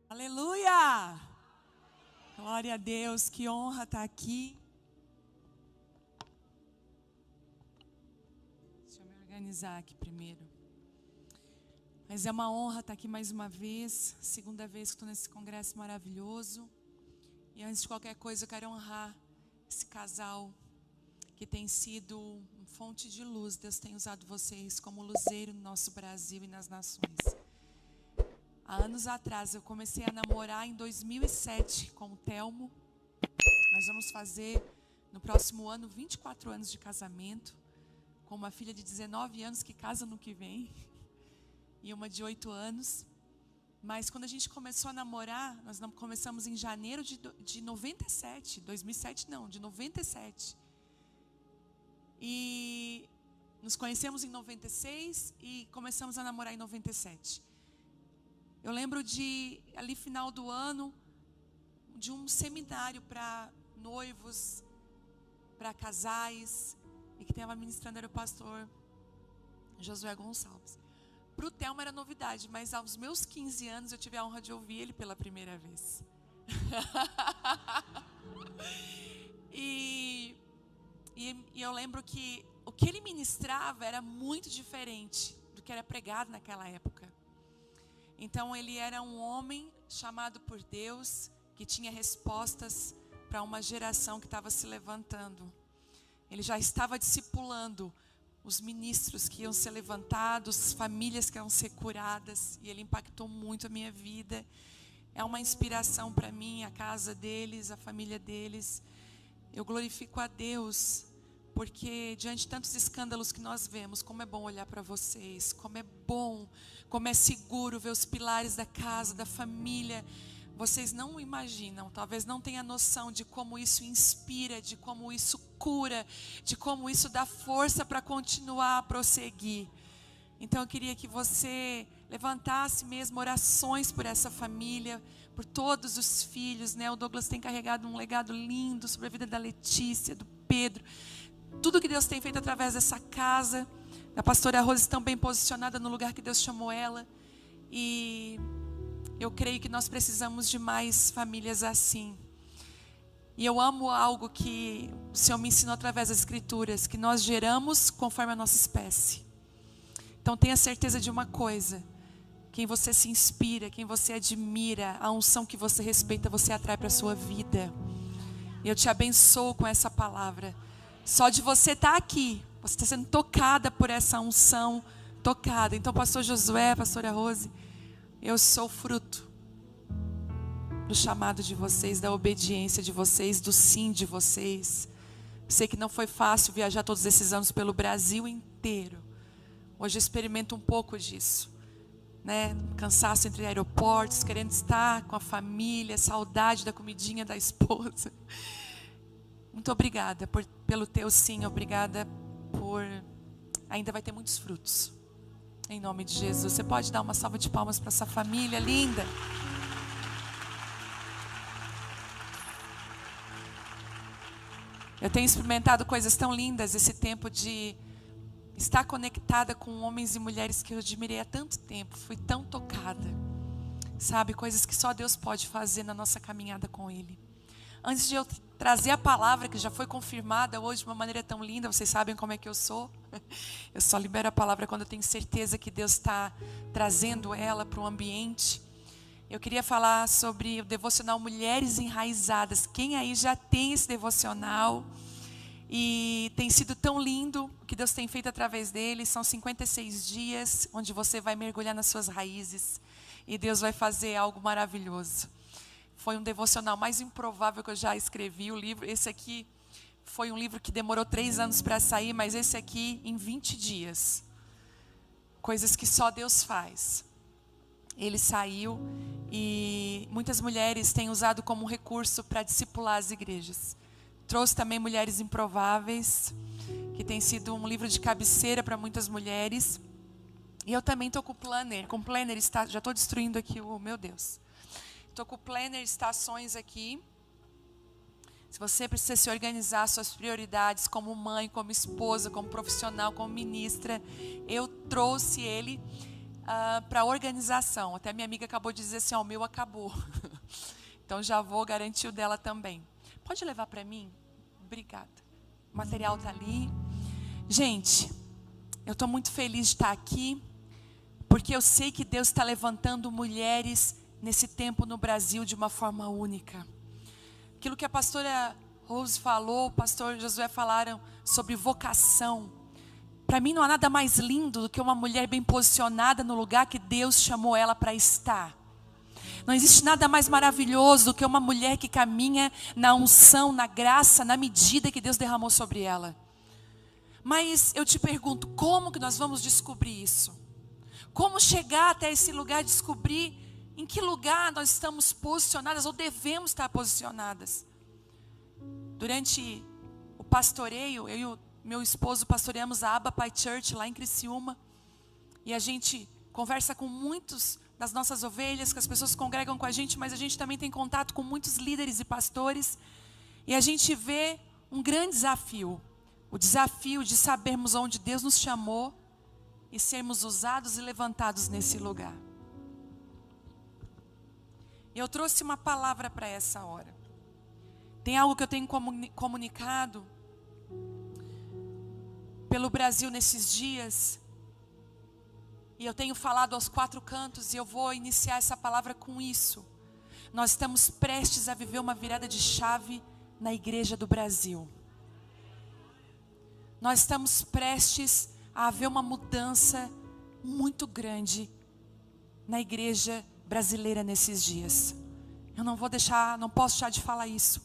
Aleluia! Glória a Deus, que honra estar aqui. Deixa eu me organizar aqui primeiro. Mas é uma honra estar aqui mais uma vez, segunda vez que estou nesse congresso maravilhoso. E antes de qualquer coisa, eu quero honrar esse casal que tem sido uma fonte de luz. Deus tem usado vocês como luzeiro no nosso Brasil e nas nações. Há anos atrás, eu comecei a namorar em 2007 com o Telmo. Nós vamos fazer, no próximo ano, 24 anos de casamento, com uma filha de 19 anos que casa no que vem, e uma de 8 anos. Mas quando a gente começou a namorar, nós começamos em janeiro de 97, 2007 não, de 97. E nos conhecemos em 96 e começamos a namorar em 97. Eu lembro de, ali final do ano, de um seminário para noivos, para casais, e que estava ministrando era o pastor Josué Gonçalves. Para o Telmo era novidade, mas aos meus 15 anos eu tive a honra de ouvir ele pela primeira vez. E eu lembro que o que ele ministrava era muito diferente do que era pregado naquela época. Então ele era um homem chamado por Deus, que tinha respostas para uma geração que estava se levantando. Ele já estava discipulando os ministros que iam ser levantados, famílias que iam ser curadas, e ele impactou muito a minha vida. É uma inspiração para mim, a casa deles, a família deles. Eu glorifico a Deus, porque diante de tantos escândalos que nós vemos, como é bom olhar para vocês, como é bom, como é seguro ver os pilares da casa, da família. Vocês não imaginam, talvez não tenham noção de como isso inspira, de como isso cura, de como isso dá força para continuar a prosseguir. Então eu queria que você levantasse mesmo orações por essa família, por todos os filhos, né? O Douglas tem carregado um legado lindo sobre a vida da Letícia, do Pedro. Tudo que Deus tem feito através dessa casa, a pastora Rose tão bem posicionada no lugar que Deus chamou ela. E eu creio que nós precisamos de mais famílias assim. E eu amo algo que o Senhor me ensinou através das Escrituras, que nós geramos conforme a nossa espécie. Então tenha certeza de uma coisa: quem você se inspira, quem você admira, a unção que você respeita, você atrai para a sua vida. E eu te abençoo com essa palavra. Só de você estar aqui, você está sendo tocada por essa unção, tocada. Então, pastor Josué, pastora Rose, eu sou fruto do chamado de vocês, da obediência de vocês, do sim de vocês. Sei que não foi fácil viajar todos esses anos pelo Brasil inteiro. Hoje eu experimento um pouco disso, né? Cansaço entre aeroportos, querendo estar com a família, saudade da comidinha da esposa. Muito obrigada pelo teu sim, obrigada por... Ainda vai ter muitos frutos. Em nome de Jesus. Você pode dar uma salva de palmas para essa família linda? Eu tenho experimentado coisas tão lindas, esse tempo de estar conectada com homens e mulheres que eu admirei há tanto tempo. Fui tão tocada. Sabe, coisas que só Deus pode fazer na nossa caminhada com Ele. Antes de eu trazer a palavra, que já foi confirmada hoje de uma maneira tão linda, vocês sabem como é que eu sou. Eu só libero a palavra quando eu tenho certeza que Deus está trazendo ela para o ambiente. Eu queria falar sobre o devocional Mulheres Enraizadas. Quem aí já tem esse devocional? E tem sido tão lindo o que Deus tem feito através dele. São 56 dias onde você vai mergulhar nas suas raízes. E Deus vai fazer algo maravilhoso. Foi um devocional mais improvável que eu já escrevi. O livro, esse aqui foi um livro que demorou 3 anos para sair, mas esse aqui em 20 dias. Coisas que só Deus faz. Ele saiu e muitas mulheres têm usado como recurso para discipular as igrejas. Trouxe também Mulheres Improváveis, que tem sido um livro de cabeceira para muitas mulheres. E eu também estou com o Planner. Com o Planner, já estou destruindo aqui o meu Deus. Estou com o Planner Estações aqui. Se você precisa se organizar suas prioridades como mãe, como esposa, como profissional, como ministra, eu trouxe ele. para a organização. Até minha amiga acabou de dizer assim, ó, o meu acabou. Então já vou garantir o dela também. Pode levar para mim? Obrigada. O material está ali. Gente, eu estou muito feliz de estar aqui, porque eu sei que Deus está levantando mulheres nesse tempo no Brasil de uma forma única. Aquilo que a pastora Rose falou, o pastor Josué falaram sobre vocação. Para mim não há nada mais lindo do que uma mulher bem posicionada no lugar que Deus chamou ela para estar. Não existe nada mais maravilhoso do que uma mulher que caminha na unção, na graça, na medida que Deus derramou sobre ela. Mas eu te pergunto, como que nós vamos descobrir isso? Como chegar até esse lugar, descobrir em que lugar nós estamos posicionadas ou devemos estar posicionadas? Durante o pastoreio, eu e o meu esposo pastoreamos a Abba Pai Church lá em Criciúma. E a gente conversa com muitos das nossas ovelhas, que as pessoas congregam com a gente, mas a gente também tem contato com muitos líderes e pastores. E a gente vê um grande desafio. O desafio de sabermos onde Deus nos chamou e sermos usados e levantados nesse lugar. Eu trouxe uma palavra para essa hora. Tem algo que eu tenho comunicado pelo Brasil nesses dias. E eu tenho falado aos 4 cantos e eu vou iniciar essa palavra com isso. Nós estamos prestes a viver uma virada de chave na igreja do Brasil. Nós estamos prestes a haver uma mudança muito grande na igreja brasileira nesses dias. Eu não posso deixar de falar isso.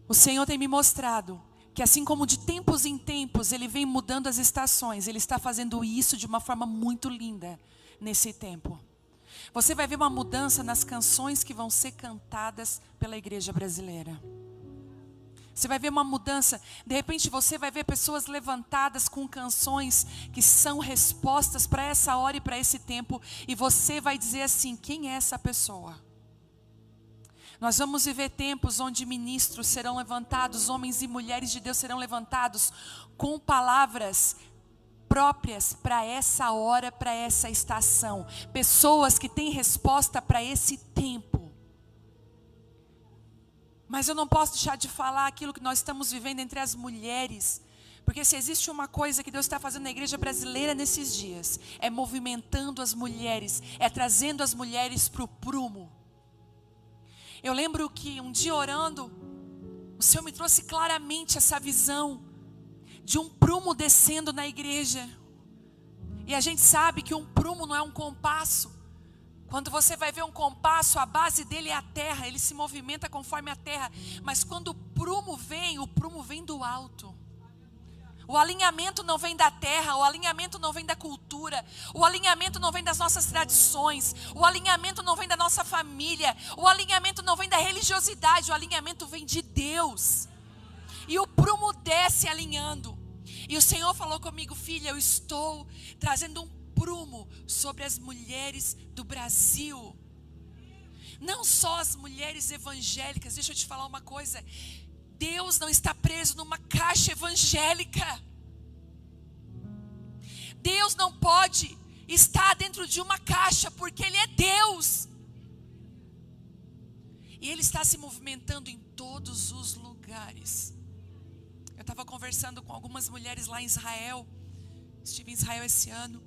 O Senhor tem me mostrado que assim como de tempos em tempos Ele vem mudando as estações, Ele está fazendo isso de uma forma muito linda nesse tempo. Você vai ver uma mudança nas canções que vão ser cantadas pela igreja brasileira. Você vai ver uma mudança, de repente você vai ver pessoas levantadas com canções que são respostas para essa hora e para esse tempo. E você vai dizer assim, quem é essa pessoa? Nós vamos viver tempos onde ministros serão levantados, homens e mulheres de Deus serão levantados com palavras próprias para essa hora, para essa estação. Pessoas que têm resposta para esse tempo. Mas eu não posso deixar de falar aquilo que nós estamos vivendo entre as mulheres. Porque se existe uma coisa que Deus está fazendo na igreja brasileira nesses dias, é movimentando as mulheres, é trazendo as mulheres para o prumo. Eu lembro que um dia orando, o Senhor me trouxe claramente essa visão de um prumo descendo na igreja. E a gente sabe que um prumo não é um compasso. Quando você vai ver um compasso, a base dele é a terra, ele se movimenta conforme a terra. Mas quando o prumo vem do alto. O alinhamento não vem da terra, o alinhamento não vem da cultura, o alinhamento não vem das nossas tradições, o alinhamento não vem da nossa família, o alinhamento não vem da religiosidade, o alinhamento vem de Deus. E o prumo desce alinhando. E o Senhor falou comigo, filha, eu estou trazendo um prumo sobre as mulheres do Brasil. Não só as mulheres evangélicas, deixa eu te falar uma coisa. Deus não está preso numa caixa evangélica. Deus não pode estar dentro de uma caixa, porque Ele é Deus. E Ele está se movimentando em todos os lugares. Eu estava conversando com algumas mulheres lá em Israel. Estive em Israel esse ano.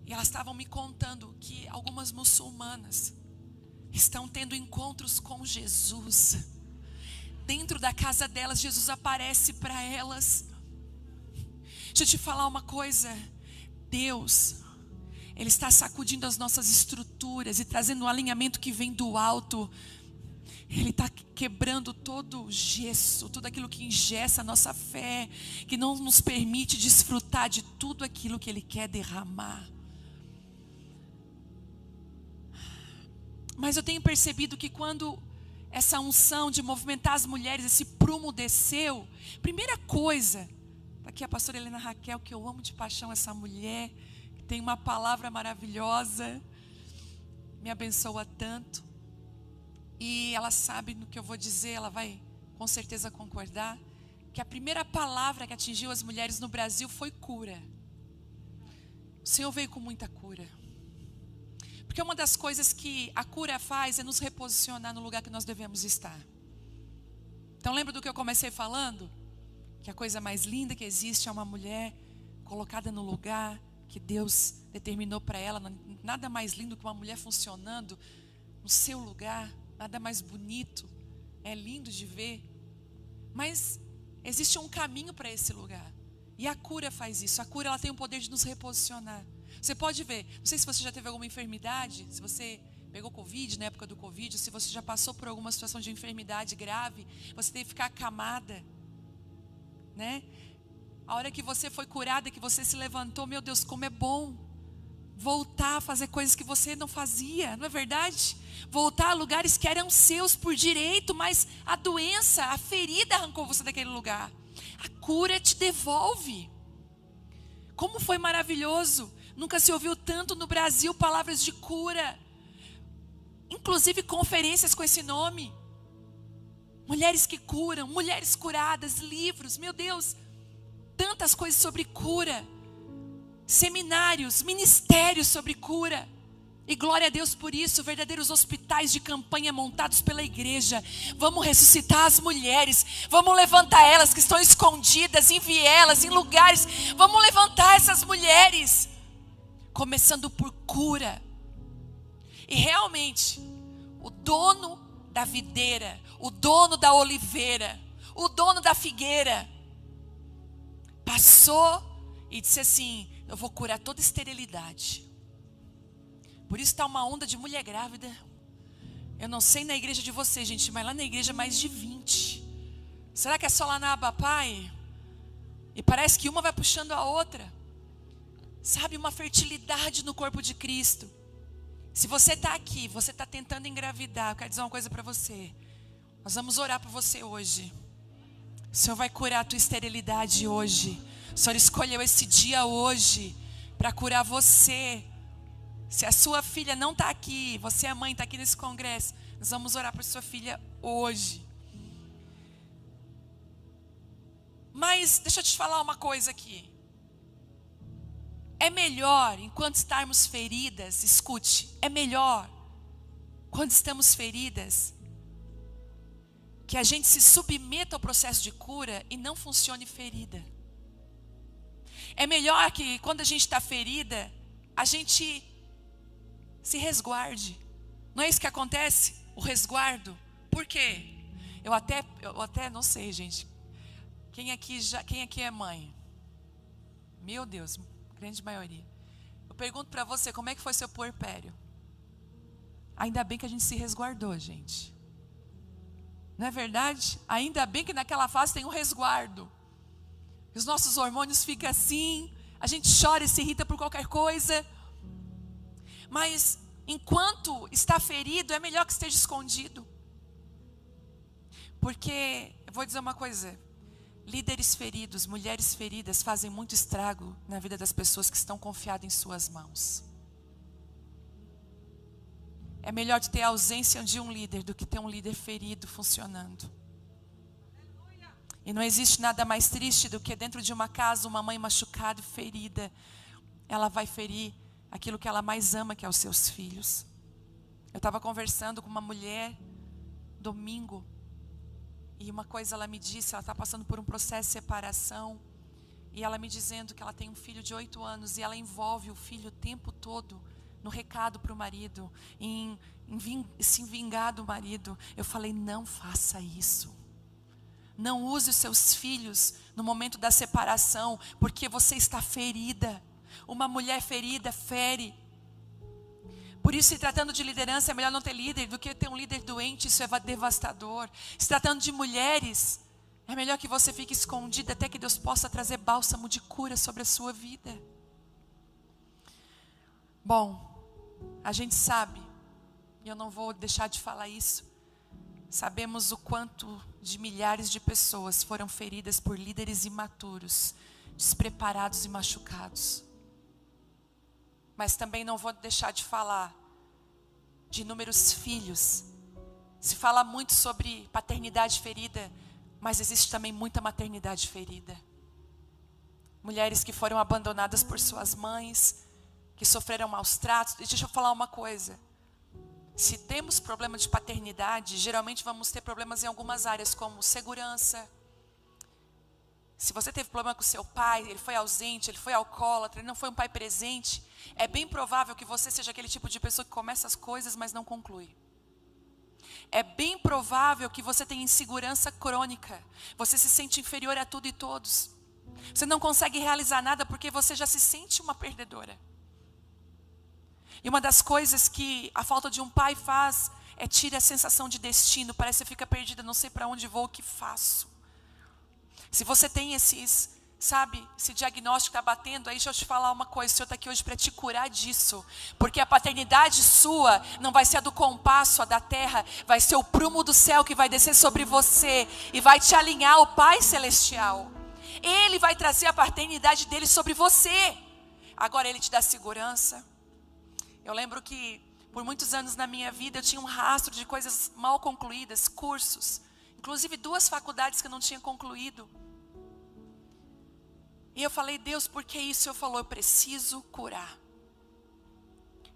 E elas estavam me contando que algumas muçulmanas estão tendo encontros com Jesus. Dentro da casa delas, Jesus aparece para elas. Deixa eu te falar uma coisa. Deus, Ele está sacudindo as nossas estruturas e trazendo um alinhamento que vem do alto. Ele está quebrando todo o gesso, tudo aquilo que engessa a nossa fé, que não nos permite desfrutar de tudo aquilo que Ele quer derramar. Mas eu tenho percebido que quando essa unção de movimentar as mulheres, esse prumo desceu, primeira coisa, tá aqui a pastora Helena Raquel, que eu amo de paixão essa mulher, que tem uma palavra maravilhosa, me abençoa tanto, e ela sabe no que eu vou dizer, ela vai com certeza concordar, que a primeira palavra que atingiu as mulheres no Brasil foi cura. O Senhor veio com muita cura. Porque uma das coisas que a cura faz é nos reposicionar no lugar que nós devemos estar. Então lembra do que eu comecei falando? Que a coisa mais linda que existe é uma mulher colocada no lugar que Deus determinou para ela. Nada mais lindo que uma mulher funcionando no seu lugar, nada mais bonito, é lindo de ver. Mas existe um caminho para esse lugar. E a cura faz isso. A cura, ela tem o poder de nos reposicionar. Você pode ver, não sei se você já teve alguma enfermidade, se você pegou Covid na época do Covid, se você já passou por alguma situação de enfermidade grave, você teve que ficar acamada, né? A hora que você foi curada, que você se levantou, meu Deus, como é bom voltar a fazer coisas que você não fazia, não é verdade? Voltar a lugares que eram seus por direito, mas a doença, a ferida arrancou você daquele lugar. A cura te devolve. Como foi maravilhoso. Nunca se ouviu tanto no Brasil palavras de cura. Inclusive conferências com esse nome. Mulheres que curam, mulheres curadas, livros, meu Deus. Tantas coisas sobre cura. Seminários, ministérios sobre cura. E glória a Deus por isso, verdadeiros hospitais de campanha montados pela igreja. Vamos ressuscitar as mulheres, vamos levantar elas que estão escondidas, enviar elas em lugares. Vamos levantar essas mulheres, começando por cura. E realmente, o dono da videira, o dono da oliveira, o dono da figueira, passou e disse assim: eu vou curar toda esterilidade. Por isso está uma onda de mulher grávida. Eu não sei na igreja de vocês, gente, mas lá na igreja mais de 20. Será que é só lá na Abapai? E parece que uma vai puxando a outra. Sabe, uma fertilidade no corpo de Cristo. Se você está aqui, você está tentando engravidar, eu quero dizer uma coisa para você. Nós vamos orar por você hoje. O Senhor vai curar a tua esterilidade hoje. O Senhor escolheu esse dia hoje para curar você. Se a sua filha não está aqui, você é mãe, está aqui nesse congresso, nós vamos orar por sua filha hoje. Mas deixa eu te falar uma coisa aqui. É melhor, enquanto estarmos feridas, escute, é melhor, quando estamos feridas, que a gente se submeta ao processo de cura e não funcione ferida. É melhor que quando a gente está ferida, a gente se resguarde. Não é isso que acontece? O resguardo. Por quê? Eu até não sei, gente. Quem aqui é mãe? Meu Deus, grande maioria. Eu pergunto para você, como é que foi seu puerpério? Ainda bem que a gente se resguardou, gente. Não é verdade? Ainda bem que naquela fase tem um resguardo. Os nossos hormônios ficam assim, a gente chora e se irrita por qualquer coisa. Mas enquanto está ferido, é melhor que esteja escondido. Porque, eu vou dizer uma coisa, líderes feridos, mulheres feridas fazem muito estrago na vida das pessoas que estão confiadas em suas mãos. É melhor ter a ausência de um líder do que ter um líder ferido funcionando. E não existe nada mais triste do que dentro de uma casa, uma mãe machucada e ferida, ela vai ferir aquilo que ela mais ama, que é os seus filhos. Eu estava conversando com uma mulher domingo, e uma coisa ela me disse, ela está passando por um processo de separação, e ela me dizendo que ela tem um filho de 8 anos, e ela envolve o filho o tempo todo no recado para o marido, em se vingar do marido. Eu falei, não faça isso. Não use os seus filhos no momento da separação, porque você está ferida. Uma mulher ferida fere. Por isso, se tratando de liderança, é melhor não ter líder do que ter um líder doente. Isso é devastador. Se tratando de mulheres, é melhor que você fique escondida até que Deus possa trazer bálsamo de cura sobre a sua vida. Bom, a gente sabe, e eu não vou deixar de falar isso, sabemos o quanto de milhares de pessoas foram feridas por líderes imaturos, despreparados e machucados. Mas também não vou deixar de falar de inúmeros filhos. Se fala muito sobre paternidade ferida, mas existe também muita maternidade ferida. Mulheres que foram abandonadas por suas mães, que sofreram maus tratos. Deixa eu falar uma coisa. Se temos problema de paternidade, geralmente vamos ter problemas em algumas áreas, como segurança. Se você teve problema com seu pai, ele foi ausente, ele foi alcoólatra, ele não foi um pai presente, é bem provável que você seja aquele tipo de pessoa que começa as coisas, mas não conclui. É bem provável que você tenha insegurança crônica. Você se sente inferior a tudo e todos. Você não consegue realizar nada porque você já se sente uma perdedora. E uma das coisas que a falta de um pai faz é tirar a sensação de destino. Parece que você fica perdida, não sei para onde vou, o que faço. Se você tem esse diagnóstico está batendo, aí deixa eu te falar uma coisa, o Senhor está aqui hoje para te curar disso. Porque a paternidade sua não vai ser a do compasso, a da terra, vai ser o prumo do céu que vai descer sobre você e vai te alinhar ao Pai Celestial. Ele vai trazer a paternidade dele sobre você. Agora ele te dá segurança. Eu lembro que por muitos anos na minha vida eu tinha um rastro de coisas mal concluídas, cursos, inclusive 2 faculdades que eu não tinha concluído. E eu falei, Deus, por que isso? Eu falou, eu preciso curar.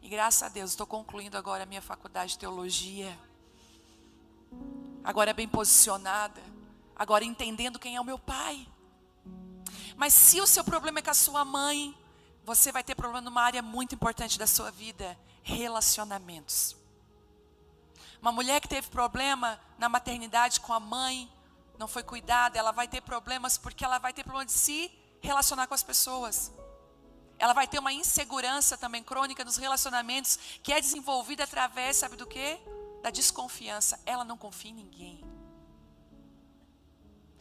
E graças a Deus, estou concluindo agora a minha faculdade de teologia. Agora bem posicionada. Agora entendendo quem é o meu pai. Mas se o seu problema é com a sua mãe, você vai ter problema numa área muito importante da sua vida. Relacionamentos. Uma mulher que teve problema na maternidade com a mãe, não foi cuidada, ela vai ter problemas porque ela vai ter problema de se relacionar com as pessoas. Ela vai ter uma insegurança também crônica nos relacionamentos, que é desenvolvida através, sabe do quê? Da desconfiança. Ela não confia em ninguém.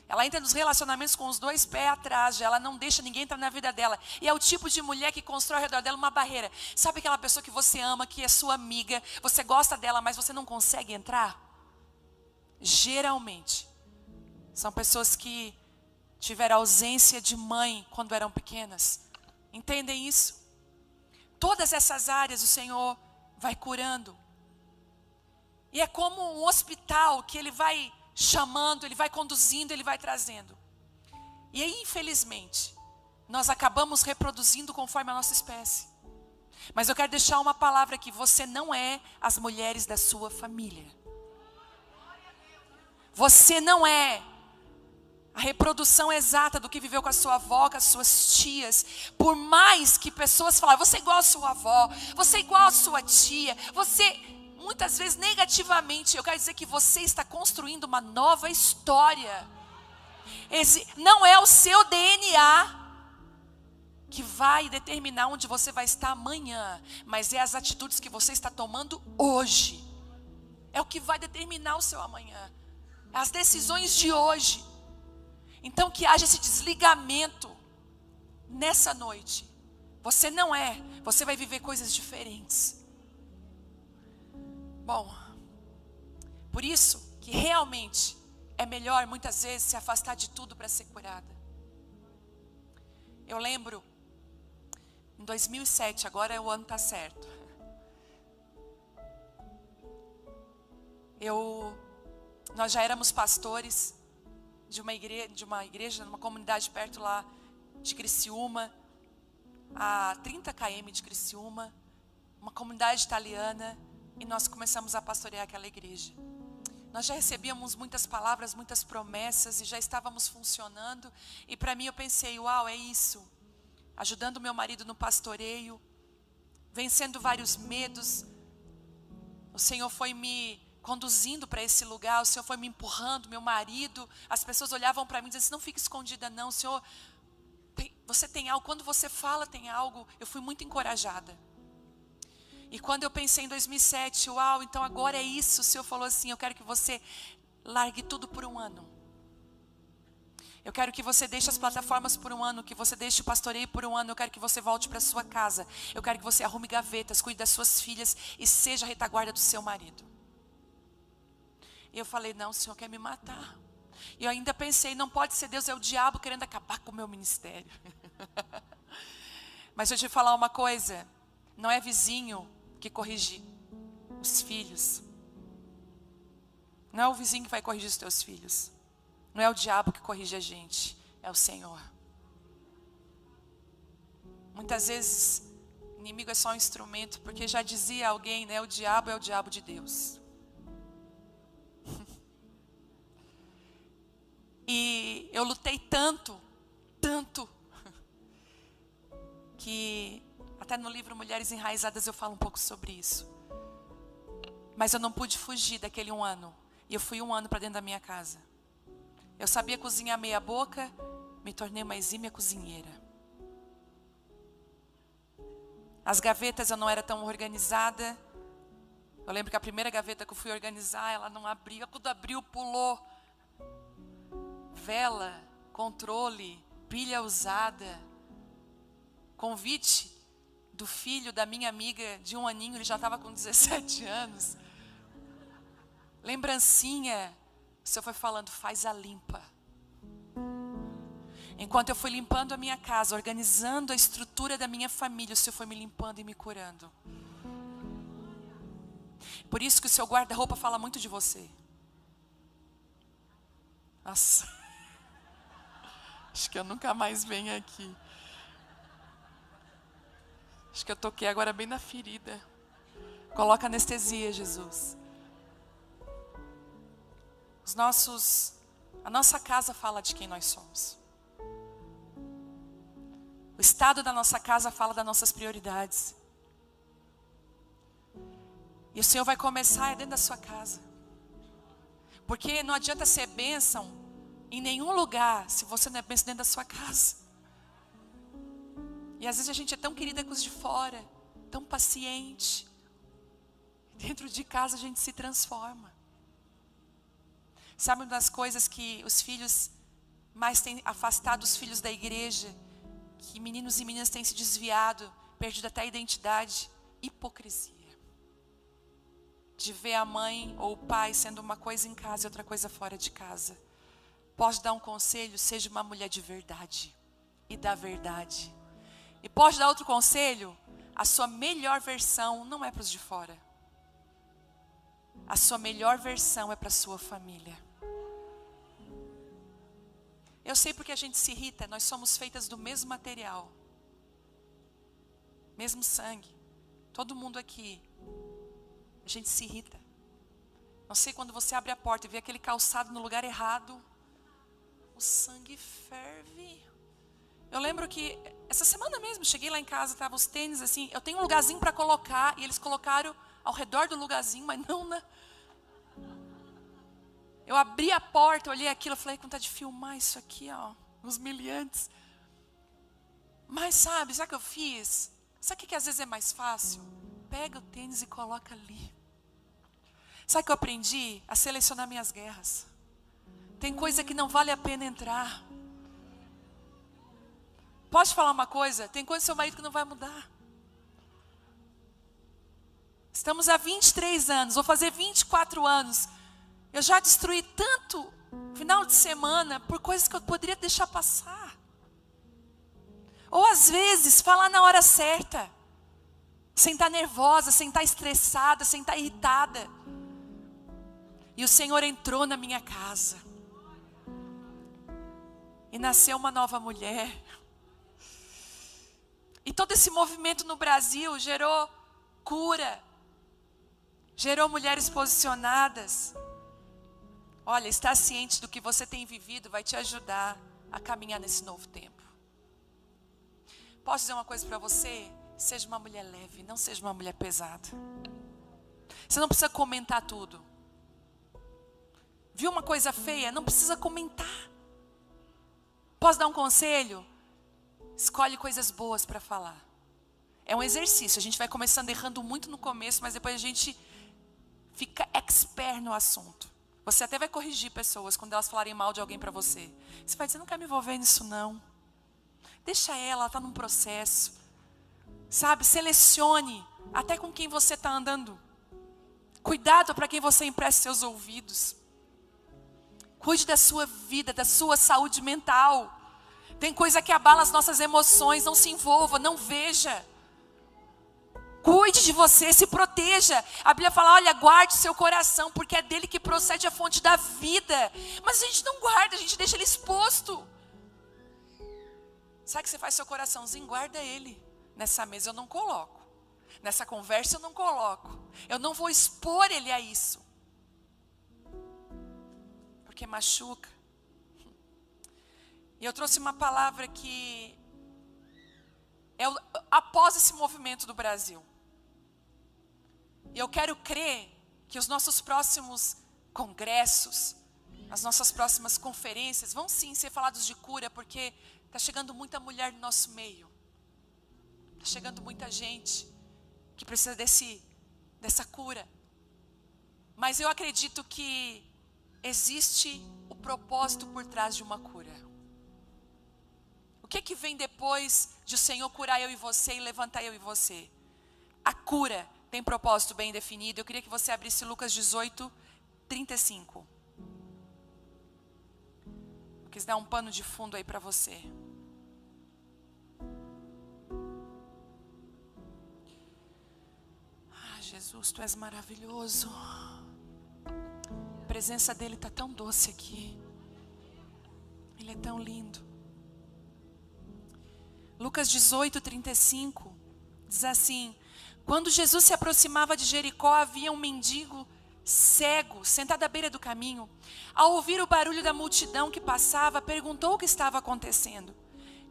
Ela entra nos relacionamentos com os 2 pés atrás, ela não deixa ninguém entrar na vida dela. E é o tipo de mulher que constrói ao redor dela uma barreira. Sabe aquela pessoa que você ama, que é sua amiga, você gosta dela, mas você não consegue entrar? Geralmente, são pessoas que tiveram ausência de mãe quando eram pequenas. Entendem isso? Todas essas áreas o Senhor vai curando. E é como um hospital que Ele vai chamando, Ele vai conduzindo, Ele vai trazendo. E aí, infelizmente, nós acabamos reproduzindo conforme a nossa espécie. Mas eu quero deixar uma palavra aqui. Você não é as mulheres da sua família. Você não é a reprodução exata do que viveu com a sua avó, com as suas tias. Por mais que pessoas falem, você é igual a sua avó, você é igual a sua tia, você, muitas vezes negativamente, eu quero dizer que você está construindo uma nova história. Não é o seu DNA que vai determinar onde você vai estar amanhã, mas é as atitudes que você está tomando hoje. É o que vai determinar o seu amanhã. As decisões de hoje. Então que haja esse desligamento nessa noite. Você não é, você vai viver coisas diferentes. Bom, por isso que realmente é melhor muitas vezes se afastar de tudo para ser curada. Eu lembro, em 2007, agora o ano está certo. Nós já éramos pastores de uma igreja, numa comunidade perto lá de Criciúma, a 30 km de Criciúma, uma comunidade italiana, e nós começamos a pastorear aquela igreja. Nós já recebíamos muitas palavras, muitas promessas, e já estávamos funcionando, e para mim eu pensei, uau, é isso, ajudando meu marido no pastoreio, vencendo vários medos, o Senhor foi me conduzindo para esse lugar, o Senhor foi me empurrando, meu marido, as pessoas olhavam para mim e diziam assim, não fique escondida não, Senhor, você tem algo, quando você fala tem algo. Eu fui muito encorajada. E quando eu pensei em 2007, uau, então agora é isso, o Senhor falou assim, eu quero que você largue tudo por um ano. Eu quero que você deixe as plataformas por um ano, que você deixe o pastoreio por um ano, eu quero que você volte para sua casa, eu quero que você arrume gavetas, cuide das suas filhas e seja a retaguarda do seu marido. E eu falei, não, o Senhor quer me matar. E eu ainda pensei, não pode ser Deus, é o diabo querendo acabar com o meu ministério. Mas deixa eu te falar uma coisa, não é vizinho que corrige os filhos. Não é o vizinho que vai corrigir os teus filhos. Não é o diabo que corrige a gente, é o Senhor. Muitas vezes o inimigo é só um instrumento, porque já dizia alguém, né? O diabo é o diabo de Deus. E eu lutei tanto, que até no livro Mulheres Enraizadas eu falo um pouco sobre isso. Mas eu não pude fugir daquele 1 ano. E eu fui 1 ano para dentro da minha casa. Eu sabia cozinhar meia boca, me tornei uma exímia cozinheira. As gavetas eu não era tão organizada. Eu lembro que a primeira gaveta que eu fui organizar, ela não abria. Quando abriu, pulou vela, controle, pilha usada. Convite do filho da minha amiga de 1 aninho, ele já estava com 17 anos. Lembrancinha. O Senhor foi falando, faz a limpa. Enquanto eu fui limpando a minha casa, organizando a estrutura da minha família, o Senhor foi me limpando e me curando. Por isso que o seu guarda-roupa fala muito de você. Nossa. Acho que eu nunca mais venho aqui. Acho que eu toquei agora bem na ferida. Coloca anestesia, Jesus. A nossa casa fala de quem nós somos. O estado da nossa casa fala das nossas prioridades. E o Senhor vai começar dentro da sua casa. Porque não adianta ser bênção em nenhum lugar se você não é bênção dentro da sua casa. E às vezes a gente é tão querida com os de fora, tão paciente. Dentro de casa a gente se transforma. Sabe uma das coisas que os filhos mais têm afastado os filhos da igreja? Que meninos e meninas têm se desviado, perdido até a identidade? Hipocrisia. De ver a mãe ou o pai sendo uma coisa em casa e outra coisa fora de casa. Posso dar um conselho? Seja uma mulher de verdade e da verdade. E pode dar outro conselho? A sua melhor versão não é para os de fora. A sua melhor versão é para a sua família. Eu sei porque a gente se irrita, nós somos feitas do mesmo material. Mesmo sangue. Todo mundo aqui. A gente se irrita. Não sei, quando você abre a porta e vê aquele calçado no lugar errado, o sangue ferve. Eu lembro que essa semana mesmo, cheguei lá em casa, estavam os tênis assim, eu tenho um lugarzinho para colocar, e eles colocaram ao redor do lugarzinho, mas não na... Eu abri a porta, olhei aquilo, eu falei, com vontade de filmar isso aqui, ó, os miliantes. Mas sabe o que eu fiz? Sabe o que às vezes é mais fácil? Pega o tênis e coloca ali. Sabe o que eu aprendi? A selecionar minhas guerras. Tem coisa que não vale a pena entrar. Posso falar uma coisa? Tem coisa do seu marido que não vai mudar. Estamos há 23 anos, vou fazer 24 anos. Eu já destruí tanto final de semana por coisas que eu poderia deixar passar. Ou às vezes, falar na hora certa. Sem estar nervosa, sem estar estressada, sem estar irritada. E o Senhor entrou na minha casa. E nasceu uma nova mulher. E todo esse movimento no Brasil gerou cura. Gerou mulheres posicionadas. Olha, estar ciente do que você tem vivido vai te ajudar a caminhar nesse novo tempo. Posso dizer uma coisa para você? Seja uma mulher leve, não seja uma mulher pesada. Você não precisa comentar tudo. Viu uma coisa feia? Não precisa comentar. Posso dar um conselho? Escolhe coisas boas para falar. É um exercício, a gente vai começando errando muito no começo, mas depois a gente fica expert no assunto. Você até vai corrigir pessoas quando elas falarem mal de alguém para você. Você vai dizer, não quero me envolver nisso não. Deixa ela está num processo. Sabe, selecione até com quem você está andando. Cuidado para quem você empresta seus ouvidos. Cuide da sua vida, da sua saúde mental. Tem coisa que abala as nossas emoções, não se envolva, não veja. Cuide de você, se proteja. A Bíblia fala, olha, guarde seu coração, porque é dele que procede a fonte da vida. Mas a gente não guarda, a gente deixa ele exposto. Sabe o que você faz seu coraçãozinho? Guarda ele nessa mesa, eu não coloco. Nessa conversa eu não coloco. Eu não vou expor ele a isso. Porque machuca. E eu trouxe uma palavra que é após esse movimento do Brasil. E eu quero crer que os nossos próximos congressos, as nossas próximas conferências vão sim ser falados de cura, porque está chegando muita mulher no nosso meio. Está chegando muita gente que precisa dessa cura. Mas eu acredito que existe o propósito por trás de uma cura. O que vem depois de o Senhor curar eu e você e levantar eu e você? A cura tem propósito bem definido. Eu queria que você abrisse Lucas 18, 35. Eu quis dar um pano de fundo aí para você. Jesus, Tu és maravilhoso. A presença dEle está tão doce aqui. Ele é tão lindo. Lucas 18, 35 diz assim: quando Jesus se aproximava de Jericó, havia um mendigo cego sentado à beira do caminho. Ao ouvir o barulho da multidão que passava, perguntou o que estava acontecendo.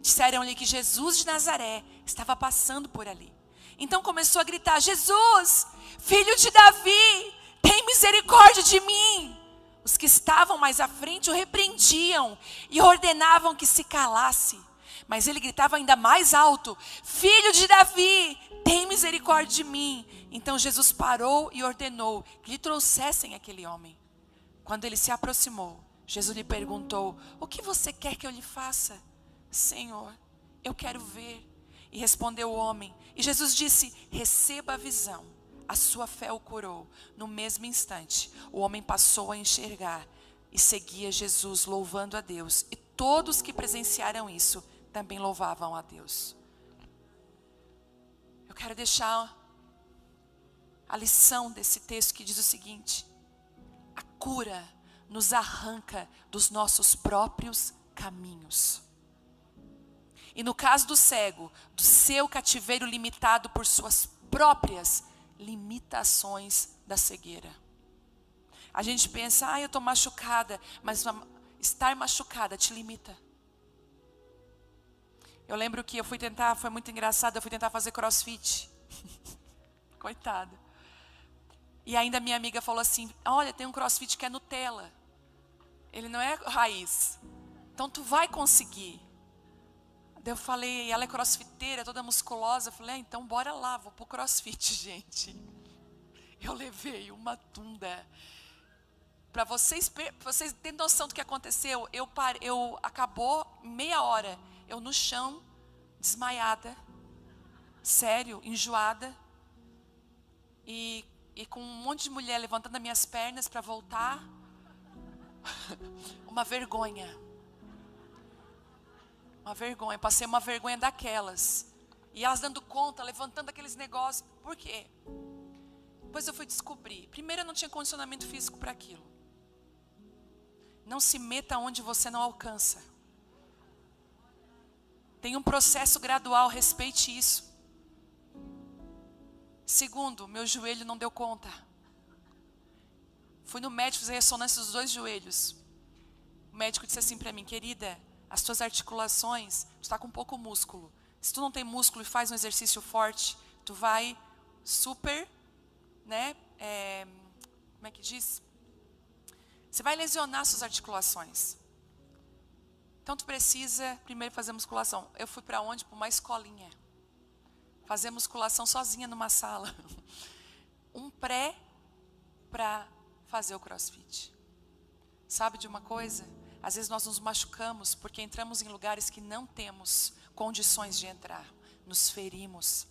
Disseram-lhe que Jesus de Nazaré estava passando por ali. Então começou a gritar: Jesus, filho de Davi, tem misericórdia de mim. Os que estavam mais à frente o repreendiam e ordenavam que se calasse. Mas ele gritava ainda mais alto: filho de Davi, tem misericórdia de mim. Então Jesus parou e ordenou que lhe trouxessem aquele homem. Quando ele se aproximou, Jesus lhe perguntou: o que você quer que eu lhe faça? Senhor, eu quero ver. E respondeu o homem. E Jesus disse: receba a visão. A sua fé o curou. No mesmo instante, o homem passou a enxergar e seguia Jesus, louvando a Deus. E todos que presenciaram isso também louvavam a Deus. Eu quero deixar a lição desse texto que diz o seguinte: a cura nos arranca dos nossos próprios caminhos. E no caso do cego, do seu cativeiro limitado por suas próprias limitações da cegueira. A gente pensa: eu estou machucada, mas estar machucada te limita. Eu lembro que eu fui tentar, foi muito engraçado, eu fui tentar fazer crossfit. Coitada. E ainda minha amiga falou assim: olha, tem um crossfit que é Nutella. Ele não é raiz. Então tu vai conseguir. Daí eu falei, ela é crossfiteira, toda musculosa. Eu falei: então bora lá, vou pro crossfit, gente. Eu levei uma tunda. Para vocês terem noção do que aconteceu, acabou meia hora, eu no chão, desmaiada, sério, enjoada, e com um monte de mulher levantando as minhas pernas para voltar. Uma vergonha. Uma vergonha, passei uma vergonha daquelas. E elas dando conta, levantando aqueles negócios. Por quê? Depois eu fui descobrir. Primeiro, eu não tinha condicionamento físico para aquilo. Não se meta onde você não alcança. Tem um processo gradual, respeite isso. Segundo, meu joelho não deu conta. Fui no médico fazer ressonância dos 2 joelhos. O médico disse assim para mim: querida, as tuas articulações, tu está com pouco músculo. Se tu não tem músculo e faz um exercício forte, tu vai super, né? Como é que diz? Você vai lesionar suas articulações. Então tu precisa primeiro fazer musculação. Eu fui para onde? Para uma escolinha. Fazer musculação sozinha numa sala. Um pré para fazer o crossfit. Sabe de uma coisa? Às vezes nós nos machucamos porque entramos em lugares que não temos condições de entrar. Nos ferimos.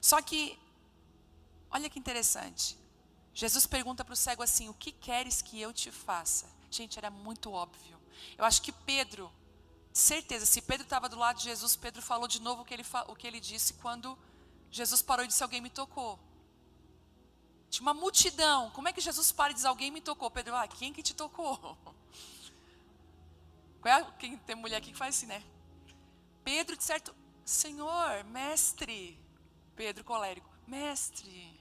Só que, olha que interessante. Jesus pergunta para o cego assim: o que queres que eu te faça? Gente, era muito óbvio. Eu acho que Pedro, certeza, se Pedro estava do lado de Jesus, Pedro falou de novo o que ele disse quando Jesus parou e disse: alguém me tocou. Tinha uma multidão. Como é que Jesus para e diz: alguém me tocou? Pedro: quem que te tocou? Quem tem mulher aqui que faz assim, né? Pedro, de certo, Senhor, mestre, Pedro colérico, mestre,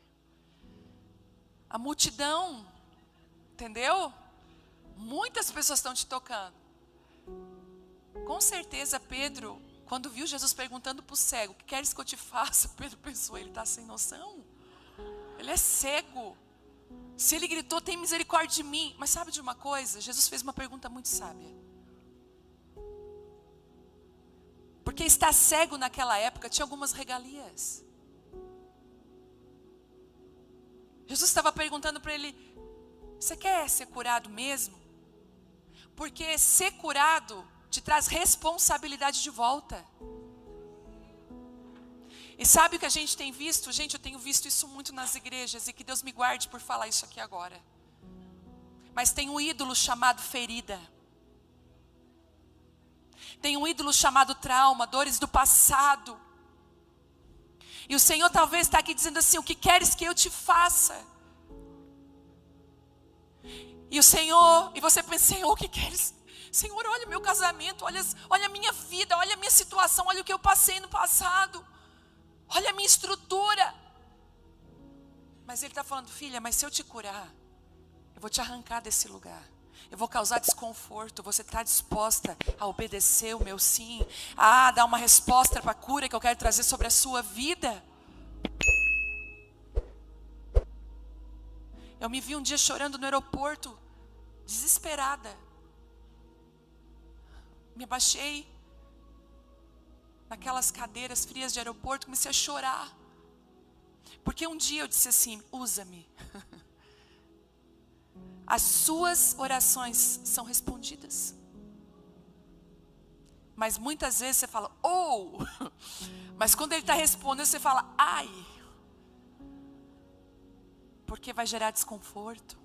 a multidão, entendeu? Muitas pessoas estão te tocando. Com certeza Pedro, quando viu Jesus perguntando para o cego, o que queres que eu te faça? Pedro pensou, ele está sem noção, ele é cego. Se ele gritou, tem misericórdia de mim. Mas sabe de uma coisa? Jesus fez uma pergunta muito sábia. Porque estar cego naquela época tinha algumas regalias. Jesus estava perguntando para ele, você quer ser curado mesmo? Porque ser curado te traz responsabilidade de volta. E sabe o que a gente tem visto? Gente, eu tenho visto isso muito nas igrejas, e que Deus me guarde por falar isso aqui agora. Mas tem um ídolo chamado ferida. Tem um ídolo chamado trauma, dores do passado. E o Senhor talvez está aqui dizendo assim, o que queres que eu te faça? E o Senhor, e você pensa, Senhor, o que queres? Senhor, olha o meu casamento, olha a minha vida, olha a minha situação, olha o que eu passei no passado. Olha a minha estrutura. Mas Ele está falando, filha, mas se eu te curar, eu vou te arrancar desse lugar. Eu vou causar desconforto. Você está disposta a obedecer o meu sim? A dar uma resposta para a cura que eu quero trazer sobre a sua vida? Eu me vi um dia chorando no aeroporto, desesperada. Me abaixei naquelas cadeiras frias de aeroporto, comecei a chorar. Porque um dia eu disse assim, usa-me. As suas orações são respondidas. Mas muitas vezes você fala, mas quando Ele está respondendo, você fala, ai. Porque vai gerar desconforto.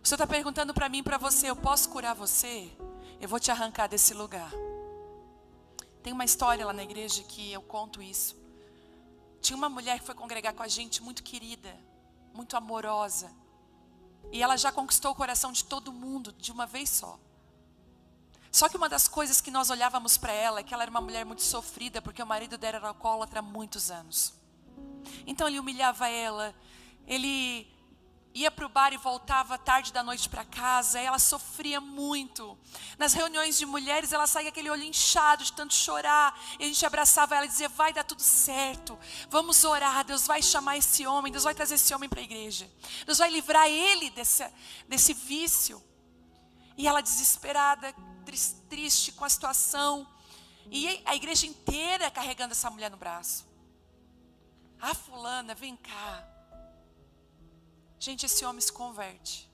O Senhor está perguntando para mim e para você, eu posso curar você? Eu vou te arrancar desse lugar. Tem uma história lá na igreja que eu conto isso. Tinha uma mulher que foi congregar com a gente, muito querida, muito amorosa. E ela já conquistou o coração de todo mundo de uma vez só. Só que uma das coisas que nós olhávamos para ela é que ela era uma mulher muito sofrida, porque o marido dela era alcoólatra há muitos anos. Então ele humilhava ela, ele ia para o bar e voltava tarde da noite para casa, ela sofria muito. Nas reuniões de mulheres, ela saía com aquele olho inchado de tanto chorar, e a gente abraçava ela e dizia, vai dar tudo certo, vamos orar, Deus vai chamar esse homem, Deus vai trazer esse homem para a igreja, Deus vai livrar ele desse vício. E ela desesperada, triste com a situação, e a igreja inteira carregando essa mulher no braço. Ah, fulana, vem cá. Gente, esse homem se converte.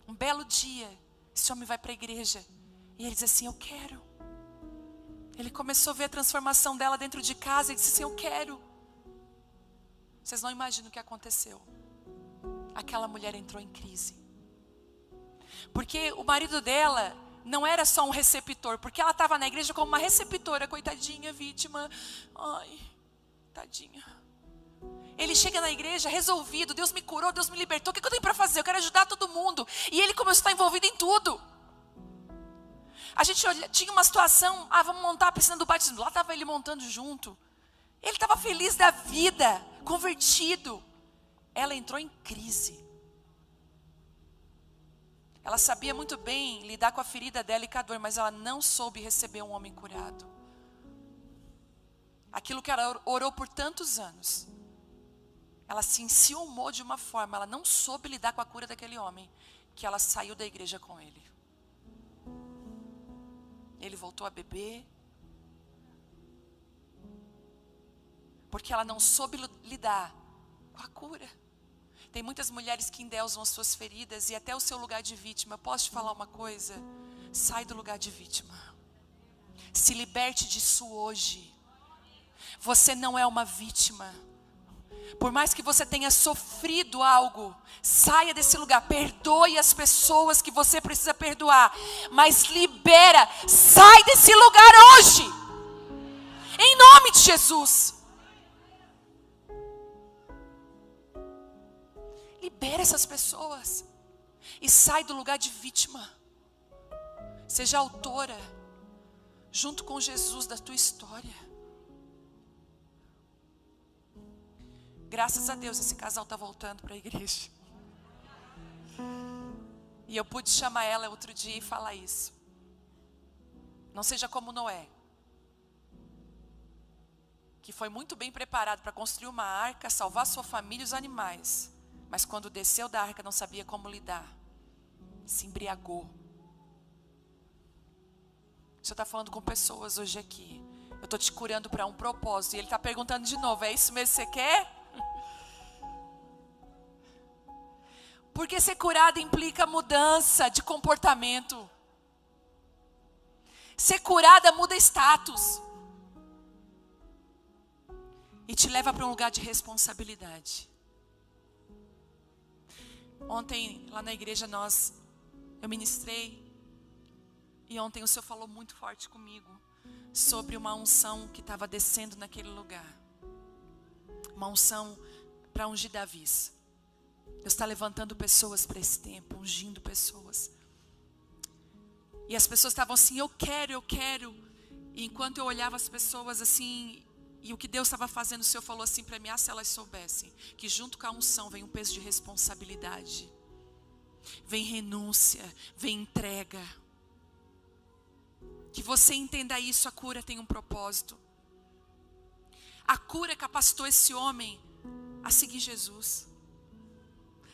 Um belo dia, esse homem vai para a igreja. E ele diz assim, eu quero. Ele começou a ver a transformação dela dentro de casa. E disse assim, eu quero. Vocês não imaginam o que aconteceu. Aquela mulher entrou em crise. Porque o marido dela não era só um receptor. Porque ela estava na igreja como uma receptora. Coitadinha, vítima. Ai, tadinha. Ele chega na igreja resolvido, Deus me curou, Deus me libertou, o que eu tenho para fazer? Eu quero ajudar todo mundo. E ele começou a estar envolvido em tudo. A gente tinha uma situação, vamos montar a piscina do batismo. Lá estava ele montando junto. Ele estava feliz da vida, convertido. Ela entrou em crise. Ela sabia muito bem lidar com a ferida dela e com a dor, mas ela não soube receber um homem curado. Aquilo que ela orou por tantos anos. Ela se enciumou de uma forma, ela não soube lidar com a cura daquele homem, que ela saiu da igreja com ele. Ele voltou a beber, porque ela não soube lidar com a cura. Tem muitas mulheres que endeusam as suas feridas e até o seu lugar de vítima. Eu posso te falar uma coisa? Sai do lugar de vítima. Se liberte disso hoje. Você não é uma vítima. Por mais que você tenha sofrido algo, saia desse lugar, perdoe as pessoas que você precisa perdoar, mas libera, sai desse lugar hoje, em nome de Jesus. Libera essas pessoas e sai do lugar de vítima. Seja autora junto com Jesus da tua história. Graças a Deus esse casal está voltando para a igreja. E eu pude chamar ela outro dia e falar isso. Não seja como Noé, que foi muito bem preparado para construir uma arca, salvar sua família e os animais. Mas quando desceu da arca não sabia como lidar. Se embriagou. O Senhor está falando com pessoas hoje aqui. Eu estou te curando para um propósito. E Ele está perguntando de novo, é isso mesmo que você quer? Porque ser curado implica mudança de comportamento. Ser curada muda status. E te leva para um lugar de responsabilidade. Ontem, lá na igreja, eu ministrei. E ontem o Senhor falou muito forte comigo. Sobre uma unção que estava descendo naquele lugar. Uma unção para ungir Davis. Deus está levantando pessoas para esse tempo. Ungindo pessoas. E as pessoas estavam assim, eu quero. E enquanto eu olhava as pessoas assim... E o que Deus estava fazendo, o Senhor falou assim para mim, se elas soubessem, que junto com a unção vem um peso de responsabilidade, vem renúncia, vem entrega. Que você entenda isso, a cura tem um propósito. A cura capacitou esse homem a seguir Jesus,